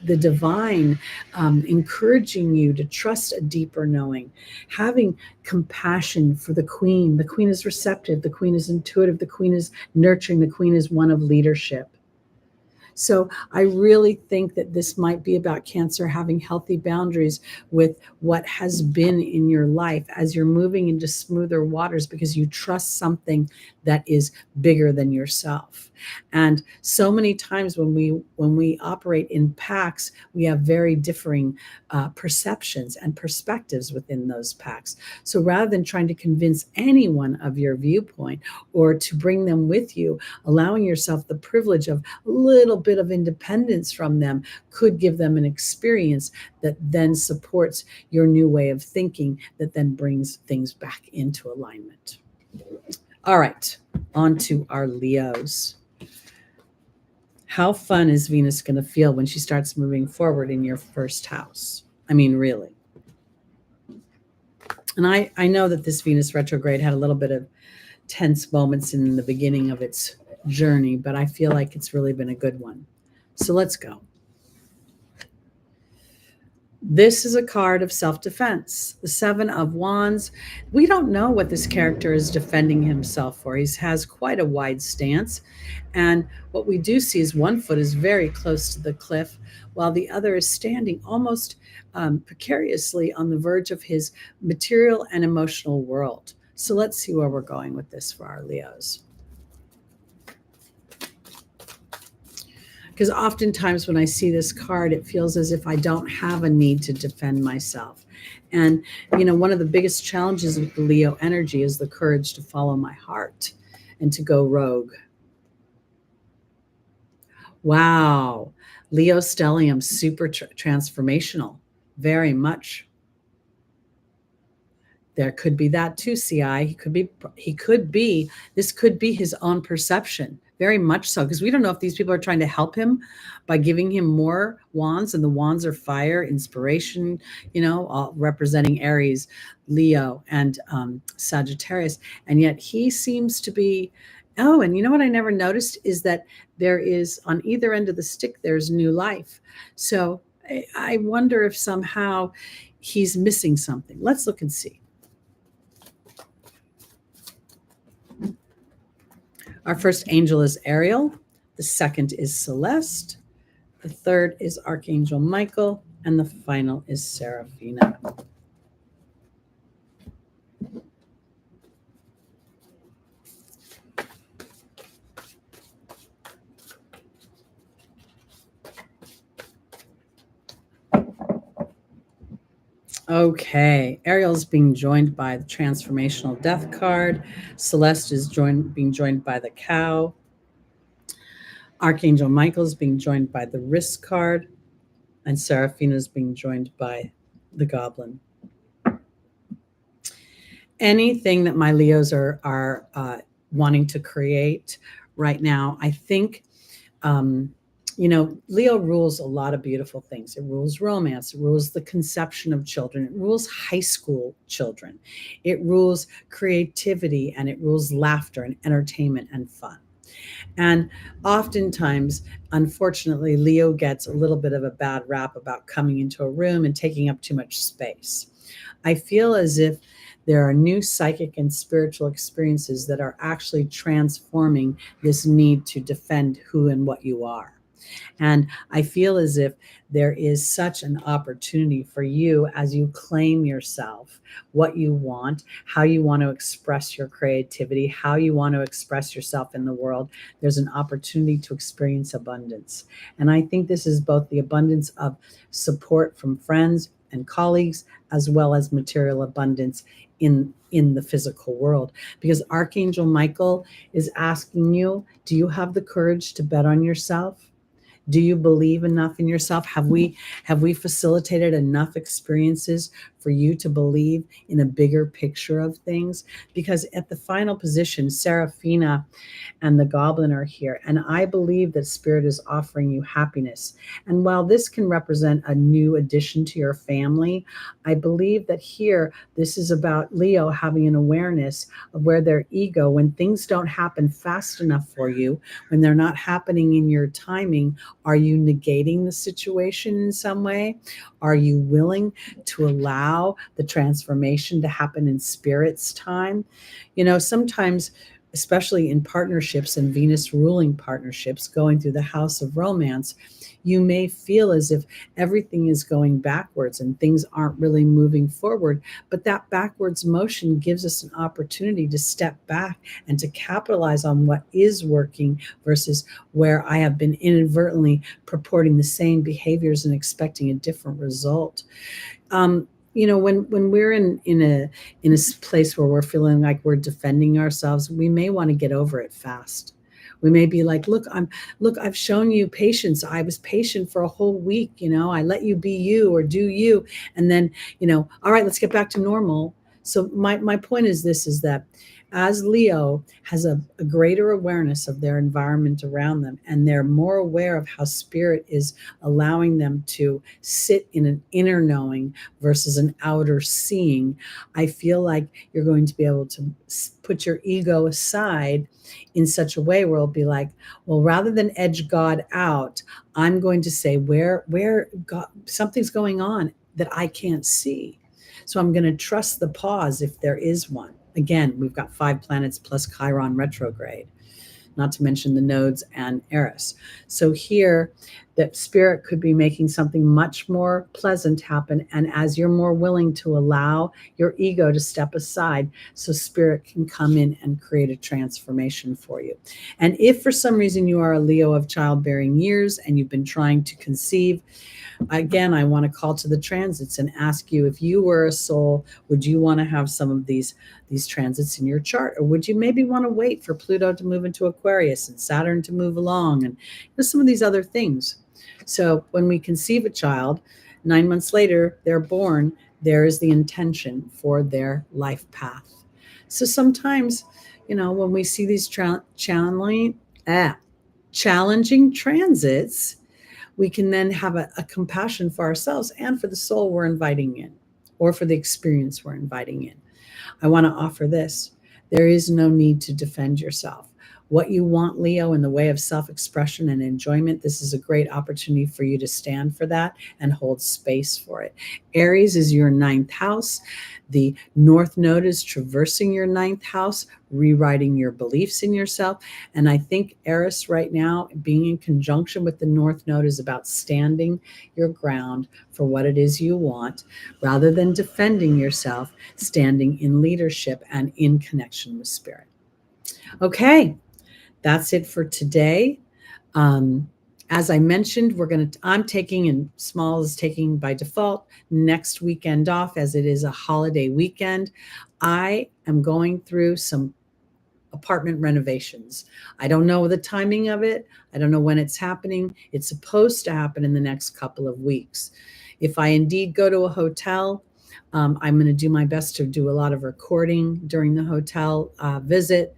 the divine encouraging you to trust a deeper knowing, having compassion for the queen. The queen is receptive, the queen is intuitive, the queen is nurturing, the queen is one of leadership. So I really think that this might be about Cancer having healthy boundaries with what has been in your life as you're moving into smoother waters, because you trust something that is bigger than yourself. And so many times when we operate in packs, we have very differing perceptions and perspectives within those packs. So rather than trying to convince anyone of your viewpoint or to bring them with you, allowing yourself the privilege of a little bit of independence from them could give them an experience that then supports your new way of thinking, that then brings things back into alignment. All right, on to our Leos. How fun is Venus going to feel when she starts moving forward in your first house? I mean, really. And I know that this Venus retrograde had a little bit of tense moments in the beginning of its journey, but I feel like it's really been a good one. So let's go. This is a card of self-defense, the Seven of Wands. We don't know what this character is defending himself for. He has quite a wide stance. And what we do see is one foot is very close to the cliff, while the other is standing almost precariously on the verge of his material and emotional world. So let's see where we're going with this for our Leos. Because oftentimes when I see this card, it feels as if I don't have a need to defend myself. And, one of the biggest challenges with the Leo energy is the courage to follow my heart and to go rogue. Wow. Leo stellium, super transformational, very much. There could be that too, CI. This could be his own perception. Very much so, because we don't know if these people are trying to help him by giving him more wands, and the wands are fire, inspiration, all representing Aries, Leo, and Sagittarius. And yet he seems to be, and you know what I never noticed is that there is, on either end of the stick, there's new life. So I wonder if somehow he's missing something. Let's look and see. Our first angel is Ariel. The second is Celeste. The third is Archangel Michael. And the final is Seraphina. Okay, Ariel's being joined by the transformational death card. Celeste is being joined by the cow. Archangel Michael's being joined by the wrist card, and Seraphina's being joined by the goblin. Anything that my Leos are wanting to create right now, I think, Leo rules a lot of beautiful things. It rules romance. It rules the conception of children. It rules high school children. It rules creativity, and it rules laughter and entertainment and fun. And oftentimes, unfortunately, Leo gets a little bit of a bad rap about coming into a room and taking up too much space. I feel as if there are new psychic and spiritual experiences that are actually transforming this need to defend who and what you are. And I feel as if there is such an opportunity for you as you claim yourself, what you want, how you want to express your creativity, how you want to express yourself in the world. There's an opportunity to experience abundance. And I think this is both the abundance of support from friends and colleagues, as well as material abundance in the physical world, because Archangel Michael is asking you, do you have the courage to bet on yourself? Do you believe enough in yourself? Have we facilitated enough experiences for you to believe in a bigger picture of things? Because at the final position, Seraphina and the goblin are here, and I believe that spirit is offering you happiness. And while this can represent a new addition to your family, I believe that here this is about Leo having an awareness of where their ego, when things don't happen fast enough for you, when they're not happening in your timing, are you negating the situation in some way? Are you willing to allow the transformation to happen in spirit's time? Sometimes, especially in partnerships and Venus ruling partnerships, going through the house of romance, you may feel as if everything is going backwards and things aren't really moving forward. But that backwards motion gives us an opportunity to step back and to capitalize on what is working versus where I have been inadvertently purporting the same behaviors and expecting a different result. When we're in a place where we're feeling like we're defending ourselves, we may want to get over it fast. We may be like, look, I've shown you patience. I was patient for a whole week. I let you be you or do you. And then, all right, let's get back to normal. So my point is this, is that as Leo has a greater awareness of their environment around them, and they're more aware of how spirit is allowing them to sit in an inner knowing versus an outer seeing, I feel like you're going to be able to put your ego aside in such a way where it'll be like, well, rather than edge God out, I'm going to say where God, something's going on that I can't see. So I'm going to trust the pause if there is one. Again, we've got 5 planets plus Chiron retrograde, not to mention the nodes and Eris. So here, that spirit could be making something much more pleasant happen. And as you're more willing to allow your ego to step aside, so spirit can come in and create a transformation for you. And if for some reason you are a Leo of childbearing years and you've been trying to conceive, again, I want to call to the transits and ask you, if you were a soul, would you want to have some of these transits in your chart, or would you maybe want to wait for Pluto to move into Aquarius and Saturn to move along, and some of these other things? So when we conceive a child, 9 months later they're born, there is the intention for their life path. So sometimes, when we see these challenging transits, we can then have a compassion for ourselves and for the soul we're inviting in, or for the experience we're inviting in. I want to offer this. There is no need to defend yourself. What you want, Leo, in the way of self-expression and enjoyment, this is a great opportunity for you to stand for that and hold space for it. Aries is your 9th house. The North Node is traversing your 9th house, rewriting your beliefs in yourself. And I think Eris right now, being in conjunction with the North Node, is about standing your ground for what it is you want, rather than defending yourself, standing in leadership and in connection with spirit. Okay, that's it for today. Um, As I mentioned, I'm taking, and Small is taking by default, next weekend off as it is a holiday weekend. I am going through some apartment renovations. I don't know the timing of it. I don't know when it's happening. It's supposed to happen in the next couple of weeks. If I indeed go to a hotel, I'm going to do my best to do a lot of recording during the hotel visit,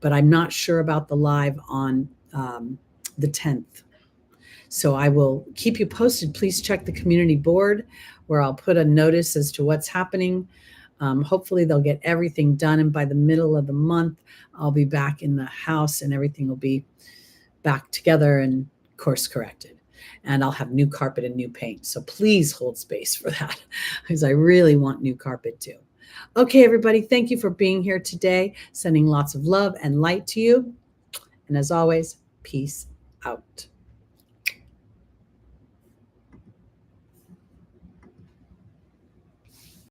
but I'm not sure about the live on the 10th. So I will keep you posted. Please check the community board where I'll put a notice as to what's happening. Hopefully they'll get everything done, and by the middle of the month, I'll be back in the house and everything will be back together and course corrected. And I'll have new carpet and new paint. So please hold space for that because I really want new carpet too. Okay, everybody, thank you for being here today. Sending lots of love and light to you. And as always, peace out.